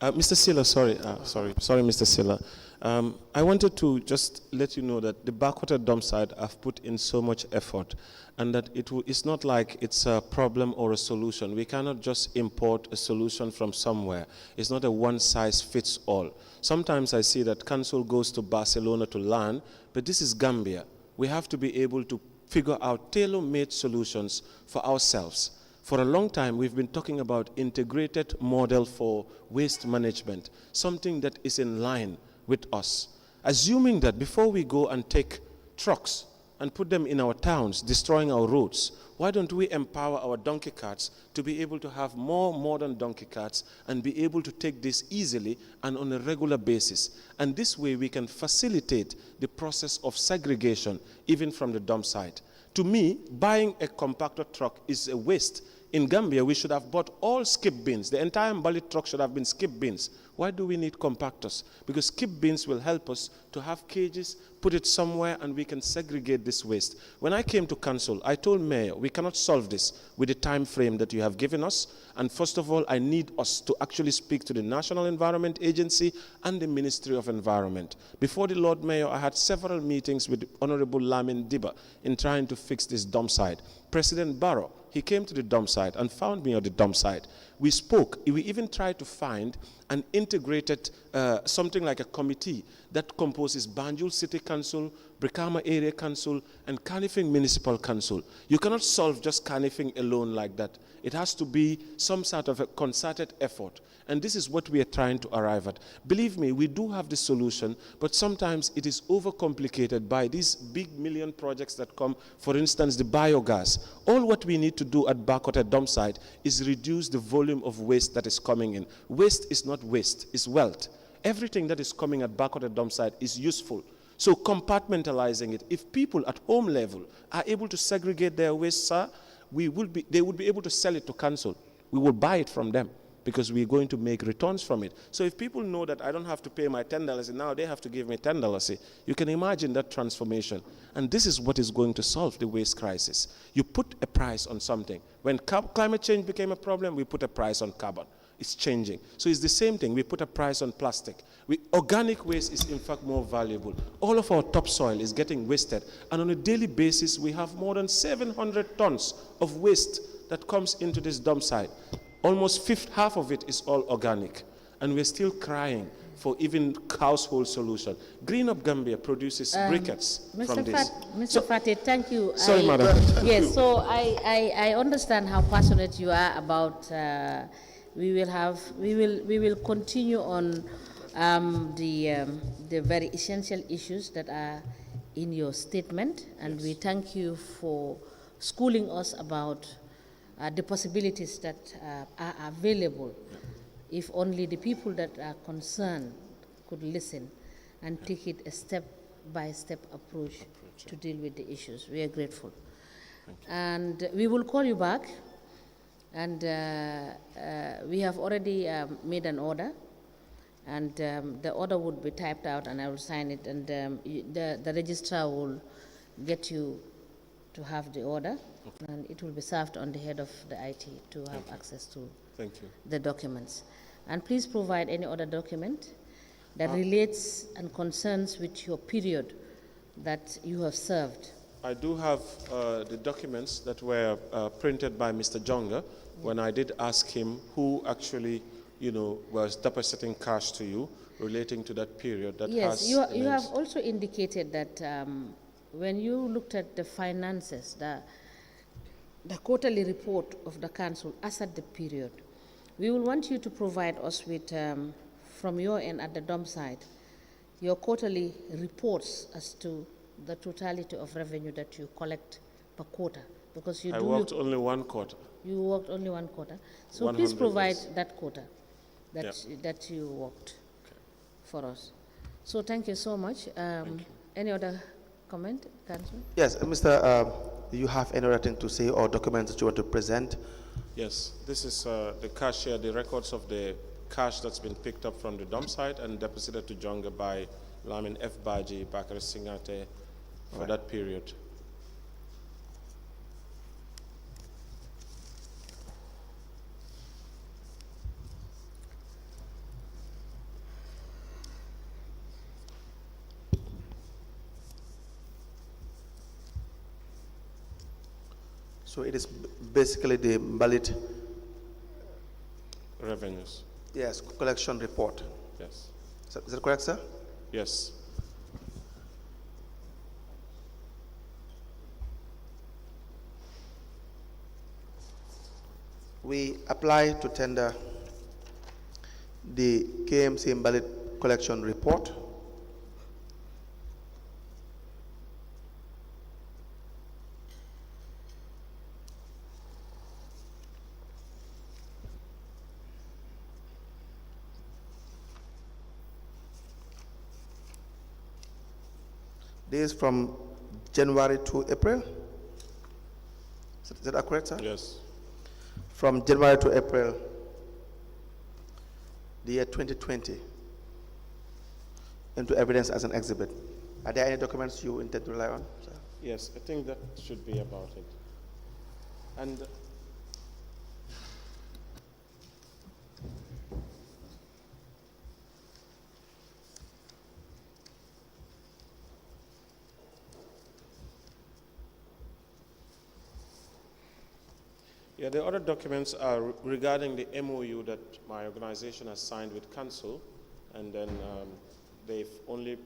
Mr. Silla, sorry, Mr. Silla. I wanted to just let you know that the backwater dump site have put in so much effort, and that it's not like it's a problem or a solution. We cannot just import a solution from somewhere. It's not a one-size-fits-all. Sometimes I see that council goes to Barcelona to learn, but this is Gambia. We have to be able to figure out tailor-made solutions for ourselves. For a long time, we've been talking about integrated model for waste management, something that is in line with us. Assuming that before we go and take trucks and put them in our towns, destroying our roads, why don't we empower our donkey carts to be able to have more modern donkey carts and be able to take this easily and on a regular basis? And this way we can facilitate the process of segregation even from the dump site. To me, buying a compactor truck is a waste. In Gambia, we should have bought all skip bins. The entire Mbalit truck should have been skip bins. Why do we need compactors? Because skip bins will help us to have cages, put it somewhere, and we can segregate this waste. When I came to council, I told Mayor, we cannot solve this with the time frame that you have given us. And first of all, I need us to actually speak to the National Environment Agency and the Ministry of Environment. Before the Lord Mayor, I had several meetings with Honorable Lamin Diba in trying to fix this dump site. President Barrow, he came to the dump site and found me at the dump site. We spoke. We even tried to find an integrated, something like a committee that composes Banjul City Council, Brikama Area Council, and Kanifing Municipal Council. You cannot solve just Kanifing alone like that. It has to be some sort of a concerted effort. And this is what we are trying to arrive at. Believe me, we do have the solution, but sometimes it is overcomplicated by these big million projects that come, for instance, the biogas. All what we need to do at Bakote dump site is reduce the volume of waste that is coming in. Waste is not waste, it's wealth. Everything that is coming at Bakote dump site is useful. So compartmentalizing it, if people at home level are able to segregate their waste, sir, they would be able to sell it to council. We will buy it from them, because we're going to make returns from it. So if people know that I don't have to pay my $10 and now they have to give me $10, you can imagine that transformation. And this is what is going to solve the waste crisis. You put a price on something. When climate change became a problem, we put a price on carbon. It's changing. So it's the same thing. We put a price on plastic. Organic waste is in fact more valuable. All of our topsoil is getting wasted. And on a daily basis, we have more than 700 tons of waste that comes into this dump site. Almost half of it is all organic. And we're still crying for even household solution. Green Up Gambia produces briquettes from this. Mr. Fatih, thank you. Sorry, madam. Yes, so I understand how passionate you are about. We will continue on the very essential issues that are in your statement, and we thank you for schooling us about the possibilities that are available if only the people that are concerned could listen and take it a step-by-step approach to deal with the issues. We are grateful. And we will call you back, and we have already made an order, and the order would be typed out and I will sign it, and the registrar will get you to have the order, and it will be served on the head of the IT to have access to the documents. And please provide any other document that relates and concerns with your period that you have served. I do have the documents that were printed by Mr. Jonga when I did ask him who actually, was depositing cash to you relating to that period. That yes, has you have also indicated that when you looked at the finances, the quarterly report of the council as at the period, we will want you to provide us with, from your end at the dump site, your quarterly reports as to the totality of revenue that you collect per quarter, because you worked only one quarter. You worked only one quarter, so please provide that quarter that you worked for us. So thank you so much. Any other comment, Councillor? Yes, Mr. Do you have any other thing to say or documents that you want to present? Yes, this is the cashier, the records of the cash that's been picked up from the dump site and deposited to Jonga by Lamin F. Baji, Bakar Singate for that period. So it is basically the valid revenues. Yes, collection report. Yes. Is that correct, sir? Yes. We apply to tender the KMC invalid collection report. This is from January to April. Is that correct, sir? Yes. From January to April, the year 2020, into evidence as an exhibit. Are there any documents you intend to rely on, sir? Yes, I think that should be about it. And the other documents are regarding the MOU that my organization has signed with Council, and then they've only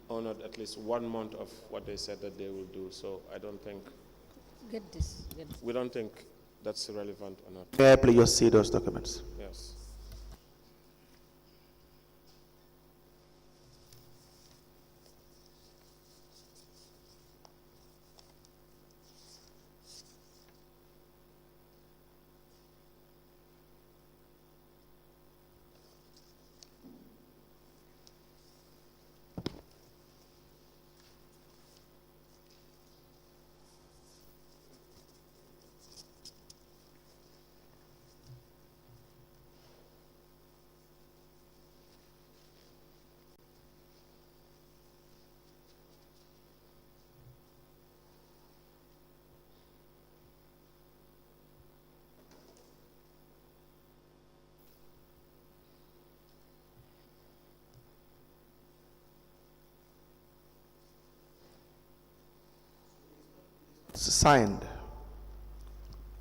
honored at least 1 month of what they said that they will do. So I don't think we don't think that's relevant or not. May I please see those documents? Yes. Signed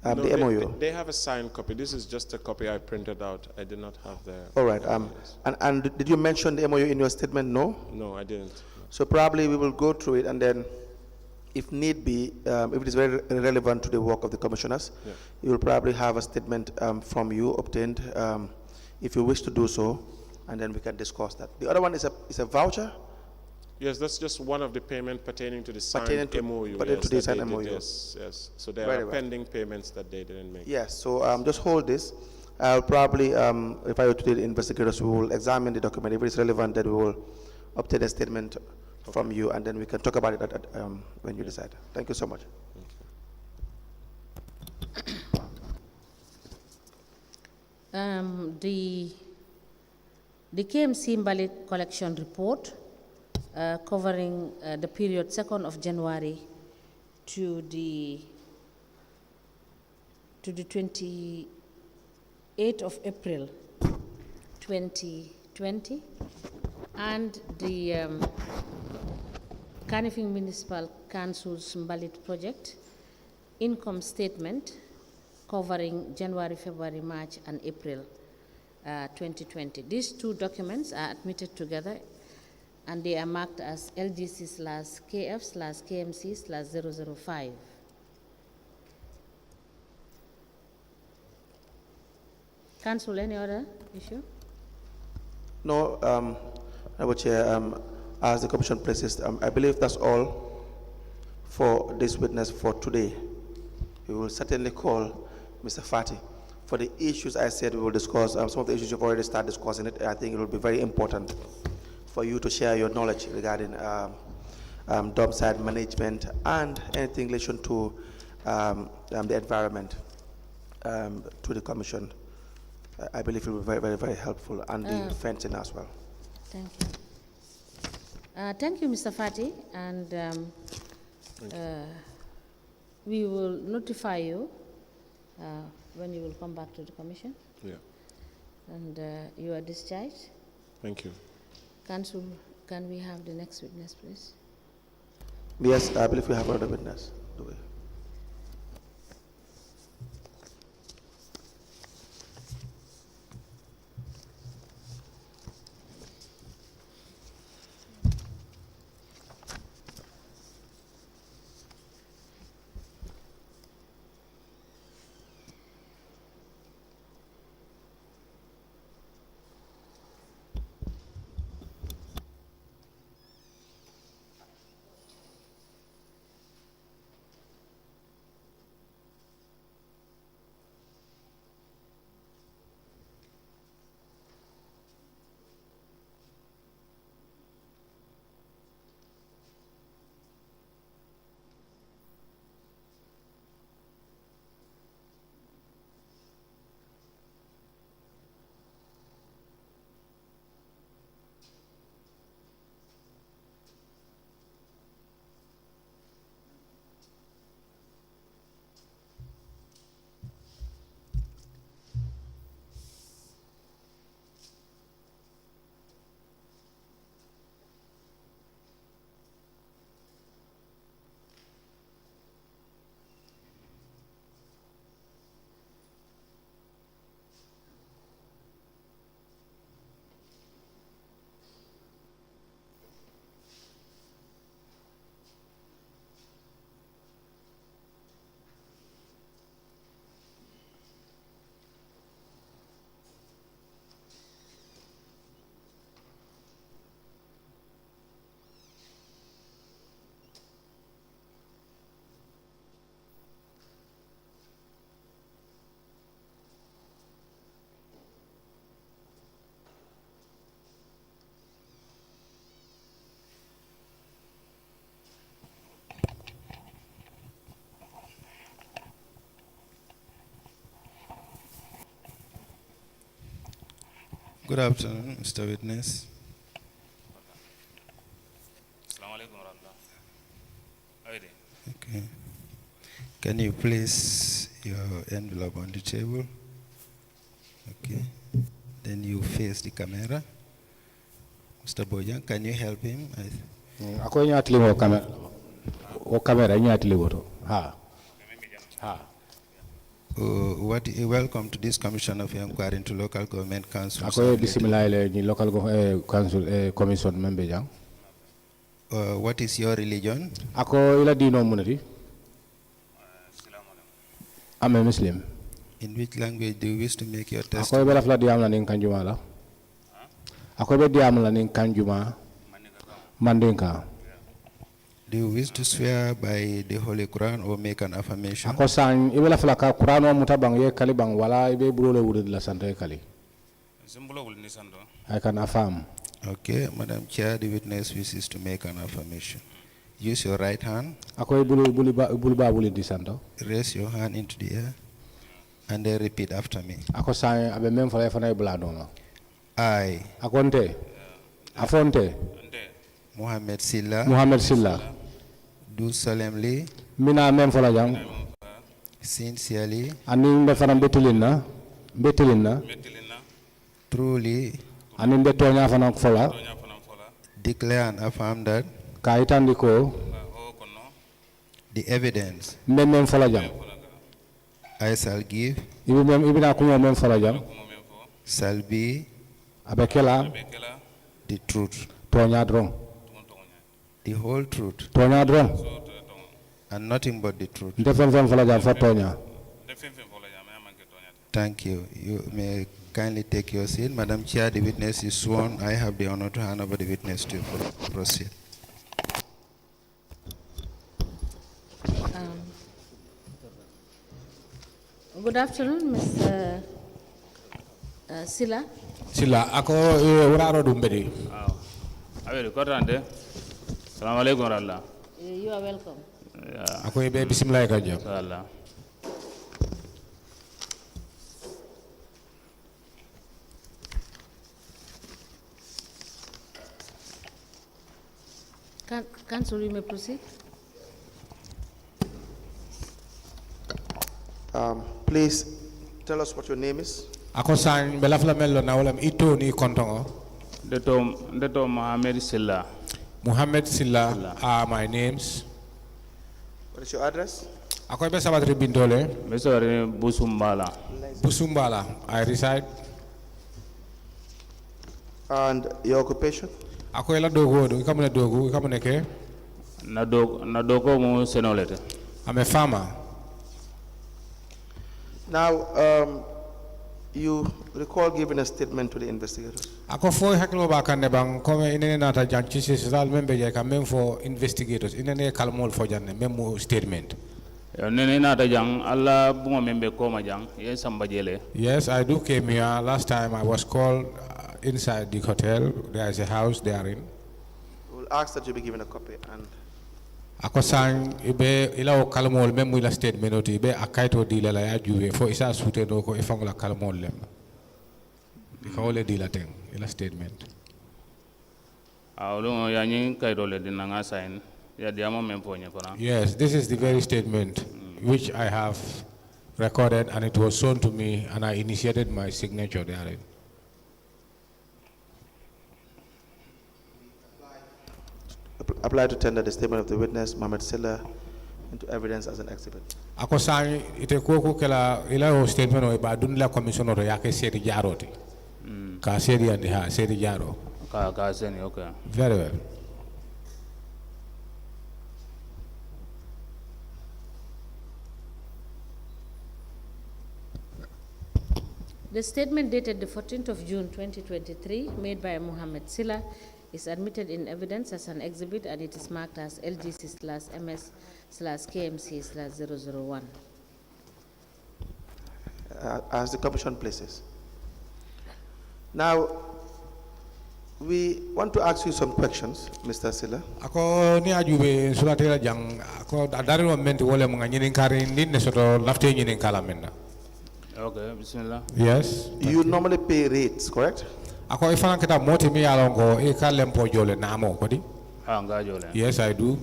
No, the MOU? they have a signed copy. This is just a copy I printed out. I did not have the. All right. And did you mention the MOU in your statement? No? No, I didn't. So probably we will go through it, and then, if need be, if it is very relevant to the work of the commissioners, you will probably have a statement from you obtained, if you wish to do so, and then we can discuss that. The other one is a voucher? Yes, that's just one of the payment pertaining to the signed MOU. Pertaining to the that signed they did, MOU. Yes, yes. So there Very are well. pending payments that they didn't make. Yes, so just hold this. I'll probably, if I were to the investigators, we will examine the document. If it's relevant, then we will obtain a statement from you, and then we can talk about it when you decide. Thank you so much. The KMC Mbalit collection report covering the period 2nd of January to the 28th of April 2020, and the Kanifing Municipal Council's Mbalit project income statement covering January, February, March, and April 2020. These two documents are admitted together, and they are marked as LGC/KF/KMC/005. Council, any other issue? No, Madam Chair, as the Commission places, I believe that's all for this witness for today. We will certainly call Mr. Fati for the issues I said we will discuss. Some of the issues you've already started discussing it. I think it will be very important for you to share your knowledge regarding dump site management and anything in relation to the environment to the Commission. I believe it will be very, very, very helpful, and the fencing as well. Thank you. Thank you, Mr. Fati, and we will notify you when you will come back to the Commission. Yeah. And you are discharged. Thank you. Council, can we have the next witness, please? Yes, I believe we have another witness. Do we? Good afternoon, Mr. Witness. Okay. Can you place your envelope on the table? Okay. Then you face the camera. Mr. Bojan, can you help him? Ako nyatli mo camera. O camera nyatli woto. Ha. Ha. Welcome to this Commission of Inquiry into Local Government Council. Ako Disciplinary ni local council commission member jang. What is your religion? Ako ila dino munati. I'm a Muslim. In which language do you wish to make your Ako testimony? bela fla diam la ning kanjuma la. Ako be diam la ning kanjuma. Mandinka. Do you wish to swear by the Holy Quran or make an affirmation? Ako sang ibela fla ka Quran o mutabang ye kali bang wala ibe bulole wudid la sante kali. I can affirm. Okay, Madam Chair, the witness wishes to make an affirmation. Use your right hand. Ako buli di santo. Raise your hand into the air and then repeat after me. Ako sang abe mem fala fana ibla no. I, Akonte. Afonte. Mohammed Silla, Muhammad Silla. do solemnly, Mina mem fala jang. sincerely, Aning be fana betilina. truly Aning be tonya fana fala. declare and affirm that Kaitandi ko the evidence mem fala jang. I shall give Ibina kumo mem fala jang. shall be Abekela the truth, tonya drong. the whole truth, Tonya drong. and nothing but the truth. Ndefen fala jang for tonya. Thank you. You may kindly take your seat. Madam Chair, the witness is sworn. I have the honor to hand over the witness to proceed. Good afternoon, Mr. Silla. Silla ako wuraro dum bedi. Awel korande. Assalamu alaikum warahmatullah. You are welcome. Ako be bismillah ka jam. Allah. Council, you may proceed. Please tell us what your name is. Ako sang belafla mello na wala ito ni kontongo. Ndeto Mohammed Silla. Muhammad Silla are my names. What is your address? Ako be sabatri bindole. Mesore Busumbala. Busumbala. I reside. And your occupation? Ako ela dogo do ikamune dogo ikamune ke. Nadoko mu senolete. I'm a farmer. Now, you recall giving a statement to the investigators. Ako fo hakilo ba kan ne bang comme inene nata janchi sisal membe je kam même for investigators inene kalmol fo janne même statement. Nene nata jang Allah bungo membe koma jang ye samba jele. Yes, I do came here last time. I was called inside the hotel. There is a house they are in. We'll ask that you be given a copy. And Ako sang ibe ila o kalmol même ila statement oti ibe akaito dila la ya juwe fo isa sute do ko ifang la kalmol lem. Ikawole dila teng ila statement. Awlo ya nyin kaydo le dinanga sign ya diamo mempo nya kona. Yes, this is the very statement which I have recorded and it was shown to me and I initiated my signature therein. apply to tender the statement of the witness, Mohammed Silla, into evidence as an exhibit. Ako sang ite ko kala ila o statement o ba dun la commission o yake seri jaroti. Ka seri andi ha seri jaro. Ka seni okay. Very well. The statement dated the 14th of June 2023 made by Mohammed Silla is admitted in evidence as an exhibit and it is marked as LGC/MS/KMC/001. As the commission places. Now, we want to ask you some questions, Mr. Silla. Ako ni ajube sulatela jang ako dari moment wole mga nyinin kari ne soto lafte nyinin kala menna. Okay, bismillah. Yes. You normally pay rates, correct? Ako ifana kita moti mi alongo e kalem po jole namo kodi. Nga jole. Yes, I do.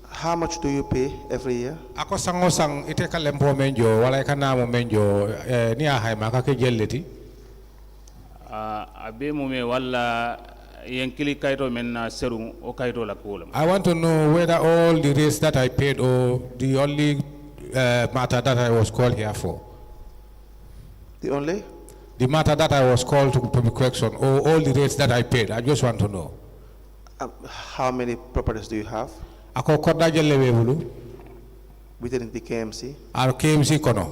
How much do you pay every year? Ako sango sang ite kalem po menjo wala kanamo menjo ni a hayma ka ke jelleti. Abe mume wala yenkili kaito menna serum o kaito la kulam. I want to know whether all the rates that I paid or the only matter that I was called here for. The only? The matter that I was called to public correction, or all the rates that I paid. I just want to know. How many properties do you have Ako korda jelle bebulu, within the KMC? ar KMC kono.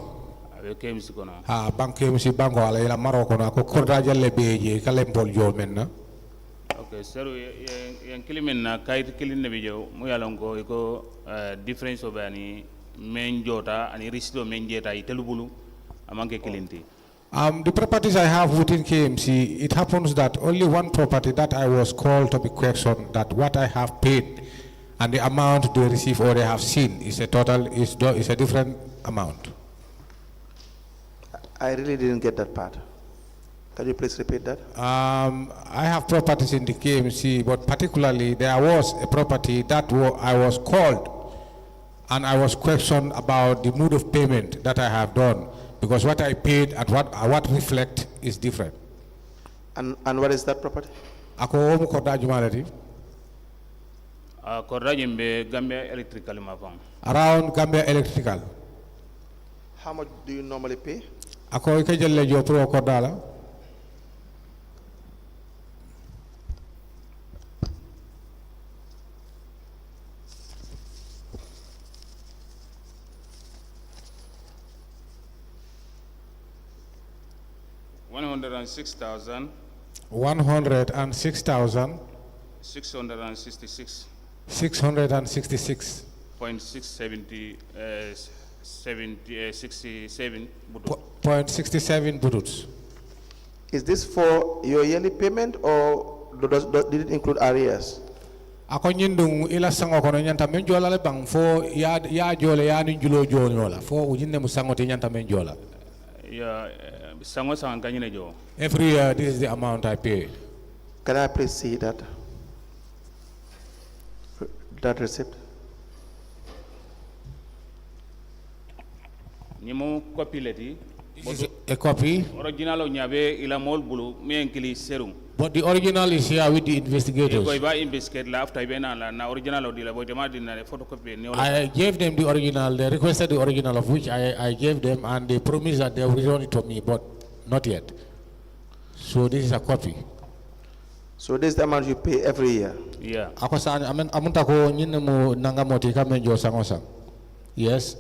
abe KMC kono Bank KMC banko ala ila maro kono ako korda jelle beje kalem pol jol menna. okay seru yen kilimen na kayit kilin ne bijo mu yalon ko iko difference obani men jota ani risdo men jeta itelubulu amanke kilinti. The properties I have within KMC, it happens that only one property that I was called to be questioned, that what I have paid and the amount they receive or they have seen is a total, is a different amount. I really didn't get that part. Can you please repeat that? I have properties in the KMC, but particularly there was a property that I was called and I was questioned about the mode of payment that I have done, because what I paid and what reflect is different. And what is that property? Ako omu korda jumalati. Korda jimbe Gambia Electrical mafang. Around Gambia Electrical. How much do you normally pay? Ako ike jelle jo pro korda la. $106,000. 106,000. 666. 666. 67 Point 67 buduts. Is this for your yearly payment or did it include arrears? Ako nyindung ila sango kono nyanta men jola le bang fo ya jole ya ni julo jola fo ujinne musango te nyanta men jola. Yeah, sango sang kanyine jo. Every year this is the amount I pay. Can I please see that receipt? Nimo copy leti. This is a copy. Original nyabe ila mol bulu me enkili serum. But the original is here with the investigators. Ko iba investigate la after ibena la na original odila boy tema din na photocopy ne I gave them the original. They requested the original, of which I gave them, and they promised that they will return it to me, but not yet. So this is a copy. So this is the amount you pay every year? Yeah. Ako sa amunta ko nyine mo nangamoti kame jo sangosa. Yes.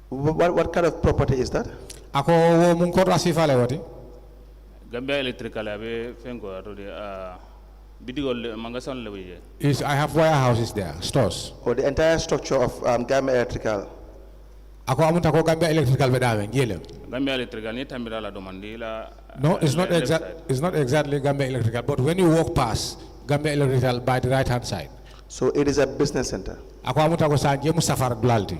What kind of property is that? Ako wo mun ko rasifale wati. Gambia Electrical abe fengo atodi bidigol mangason lewe. Is I have warehouses there, stores. Or the entire structure of Gambia Electrical? Ako amunta ko Gambia Electrical bedawe ngele. Gambia Electrical ni tambira la domandi la. No, it's not exact. It's not exactly Gambia Electrical, but when you walk past Gambia Electrical by the right hand side. So it is a business center. Ako amunta ko sanje musafar dualti.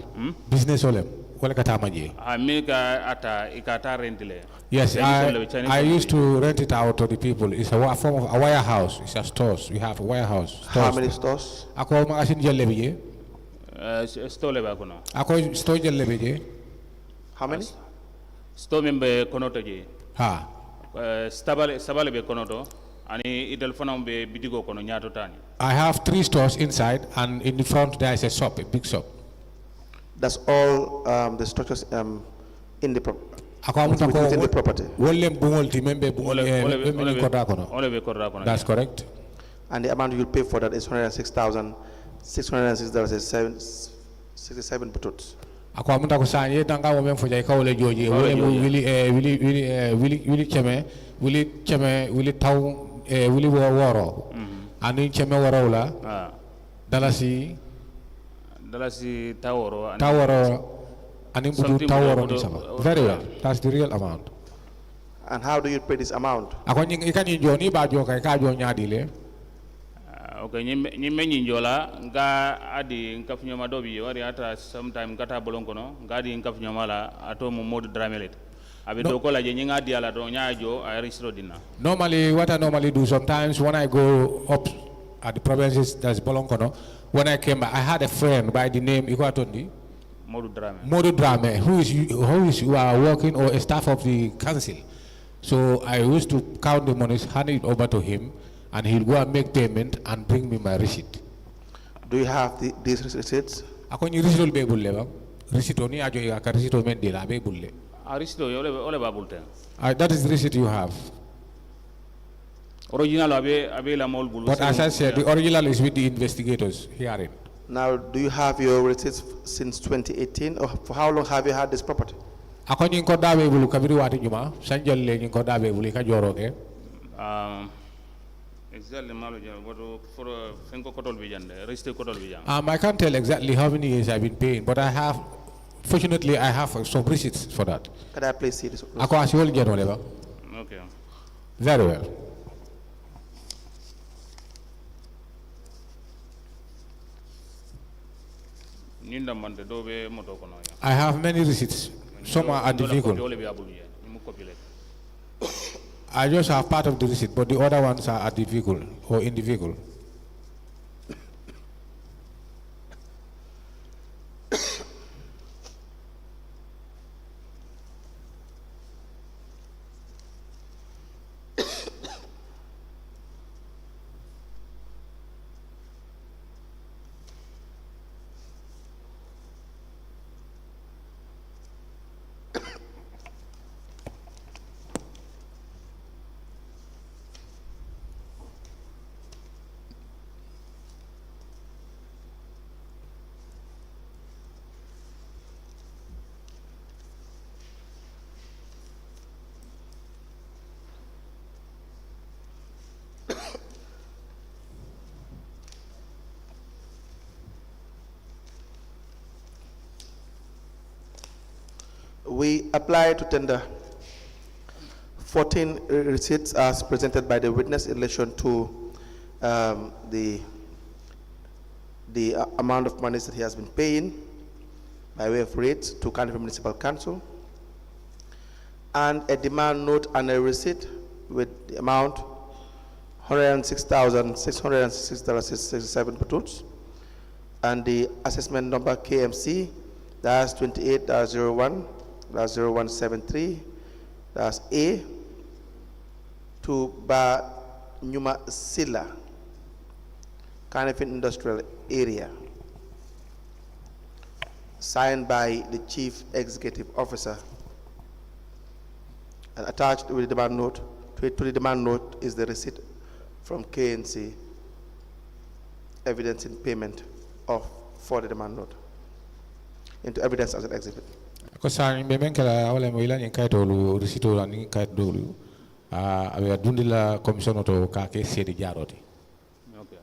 Business olem. America ata ikata rentile. Yes, I used to rent it out to the people. It's a form of a warehouse. It's a stores. We have a warehouse. Stores. How many stores? Ako magasin jelle bije. Store leba kono. Ako store jelle bije. How many? Store member kono to je. Ha. Sabale be kono to. Ani idel fana be bidigo kono nyato tani. I have 3 stores inside, and in the front there is a shop, a big shop. That's all the structures in the within the property. That's correct. And the amount you pay for that is $106,667 bututs. Ako amunta ko sanye tanga wo men fo jay kawle joji wili taw wili woro anu cheme woro la dalasi taworo ani budu taworo ni sama. Very well, that's the real amount. And how do you pay this amount? Ako ikani joni ba jo kay ka jo nyaadi le. Okay, ni menyi njola nga adi nkaf nyoma dobi wari ata sometime kata bolonko no ngadi nkaf nyoma la ato mo mod dramelet abi do ko la je nyinga di ala do nyaajo ay risro dina. Normally what I normally do sometimes when I go up at the provinces, that's Bolonkono. When I came back, I had a friend by the name Ikwatondi Modu Drame, who is working or a staff of the council. So I used to count the money, hand it over to him, and he'll go and make payment and bring me my receipt. Do you have these receipts? receipt oni ajo ya ka receipt men de la be bulle. Receipt ole babulte. That is the receipt you have. Original abe la mol bulu. But as I said, the original is with the investigators hearing. Now, do you have your receipts since 2018, or for how long have you had this property? Ako ñing ko dabe bulu kabiri wati juma sanjal le ñing ko dabe bulu ka joroge. Exactly malo jam bodo for Sonko kotol bijande register kotol bijang. I can't tell exactly how many years I've been paying, but fortunately I have some receipts for that. Can I please see this? Ako asiol jeno leba. Okay. Very well. Ninda mante dobe moto kono ya. I have many receipts. Some are at the vehicle. I just have part of the receipt, but the other ones are at the vehicle or in the vehicle. We apply to tender 14 receipts as presented by the witness in relation to the amount of monies that he has been paying by way of rates to Cardiff Municipal Council, and a demand note and a receipt with the amount $106,666.67 patoots, and the assessment number KMC, that's 28-01-0173, that's A, to Ba Nyuma Silla, Cardiff Industrial Area, signed by the Chief Executive Officer, and attached with the demand note, to the demand note is the receipt from K.M.C. evidencing payment for the demand note into evidence as an exhibit. Because I remember wala mo ilan yung kahit olu risito lang yung kahit dulu abe dundila komisyon to ka ke sedi jaroti. Okay.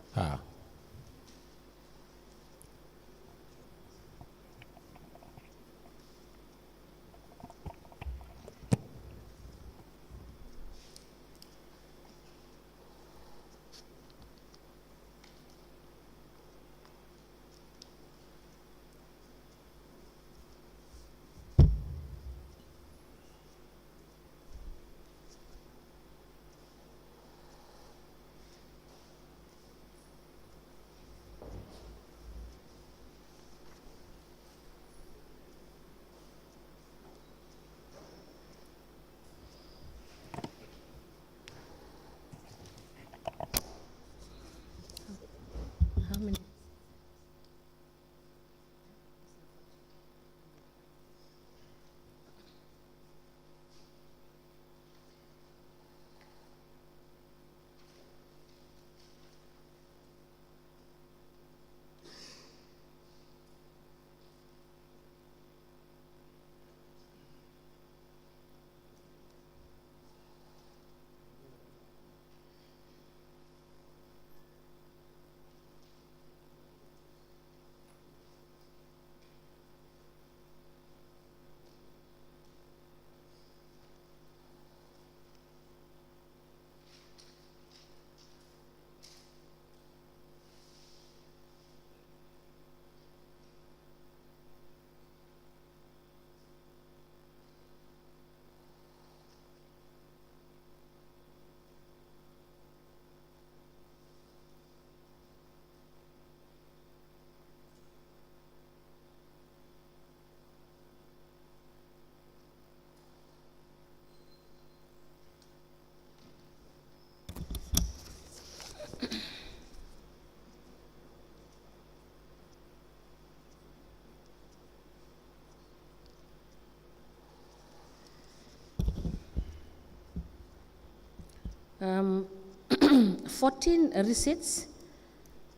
14 receipts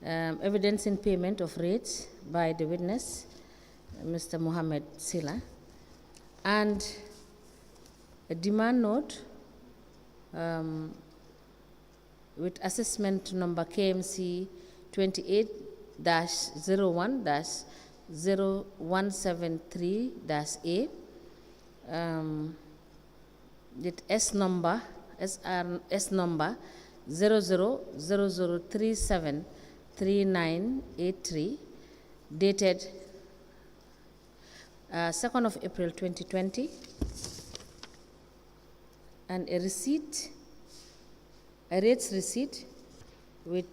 evidencing payment of rates by the witness, Mr. Mohammed Silla, and a demand note with assessment number KMC 28-01-0173-A, with S number 0000373983, dated 2nd of April 2020, and a receipt, a rates receipt with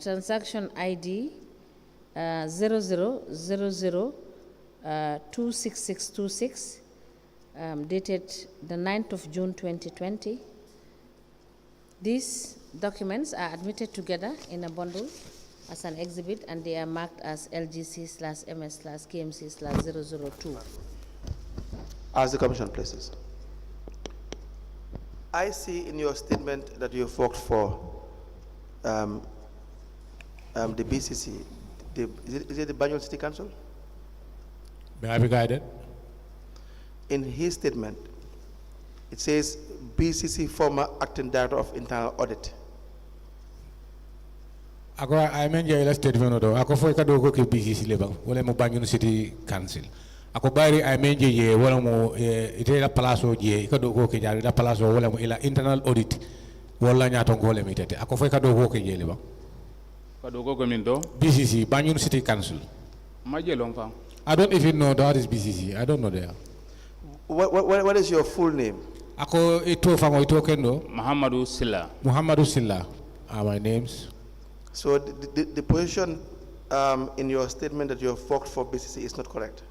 transaction ID 0000-26626, dated the 9th of June 2020. These documents are admitted together in a bundle as an exhibit, and they are marked as LGC/MS/KMC/002. As the Commission places. I see in your statement that you've worked for the BCC. Is it the Banjul City Council? May I be guided? In his statement, it says BCC former acting director of internal audit. Ako I mean ja ila statement do ako foi kado ko ke BCC lebang wala mo Banjul City Council. Ako bari I mean je wala mo ite la palaso je kado ko ke jari la palaso wala mo ila internal audit wala nyato ko le mitete ako foi kado ko ke je lebang kado ko min do BCC Banjul City Council. Ma je long fam. I don't even know that is BCC. I don't know there. What is your full name? Ako ito fango ito kendo Muhammadu Silla. Muhammadu Silla are my names. So the position in your statement that you have worked for BCC is not correct.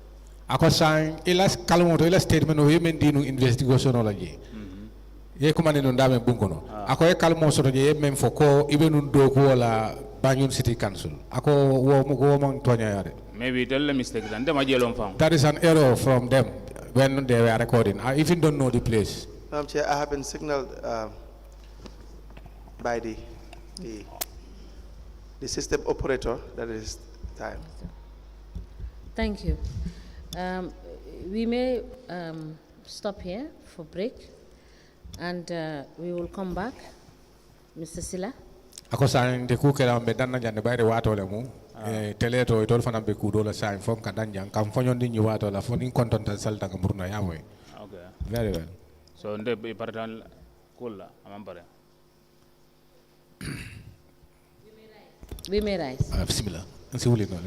Ako sang ilas kalmoto ilas statement o yemen dinu investigation ola je. Ye kumane no ndame bunkono. Ako e kalmo soto je men foko ibenu do ko wala Banjul City Council. Ako wo mo tonya yare. Maybe tell them mistake then dem aje long fam. That is an error from them when they were recording. I even don't know the place. Chair, I have been signaled by the system operator that it is time. Thank you. We may stop here for break, and we will come back. Mr. Silla. Ako sang de ku kera be danna jande bayre wato le mu teleto e tol fana be ku do la sang fon ka danjang kam fonyon di ñu wato la fon in konton tan salta ka murna yamoy. Okay. Very well. So nde be partan kulla amambare. We may rise. Bismillah. Nsi wuli no.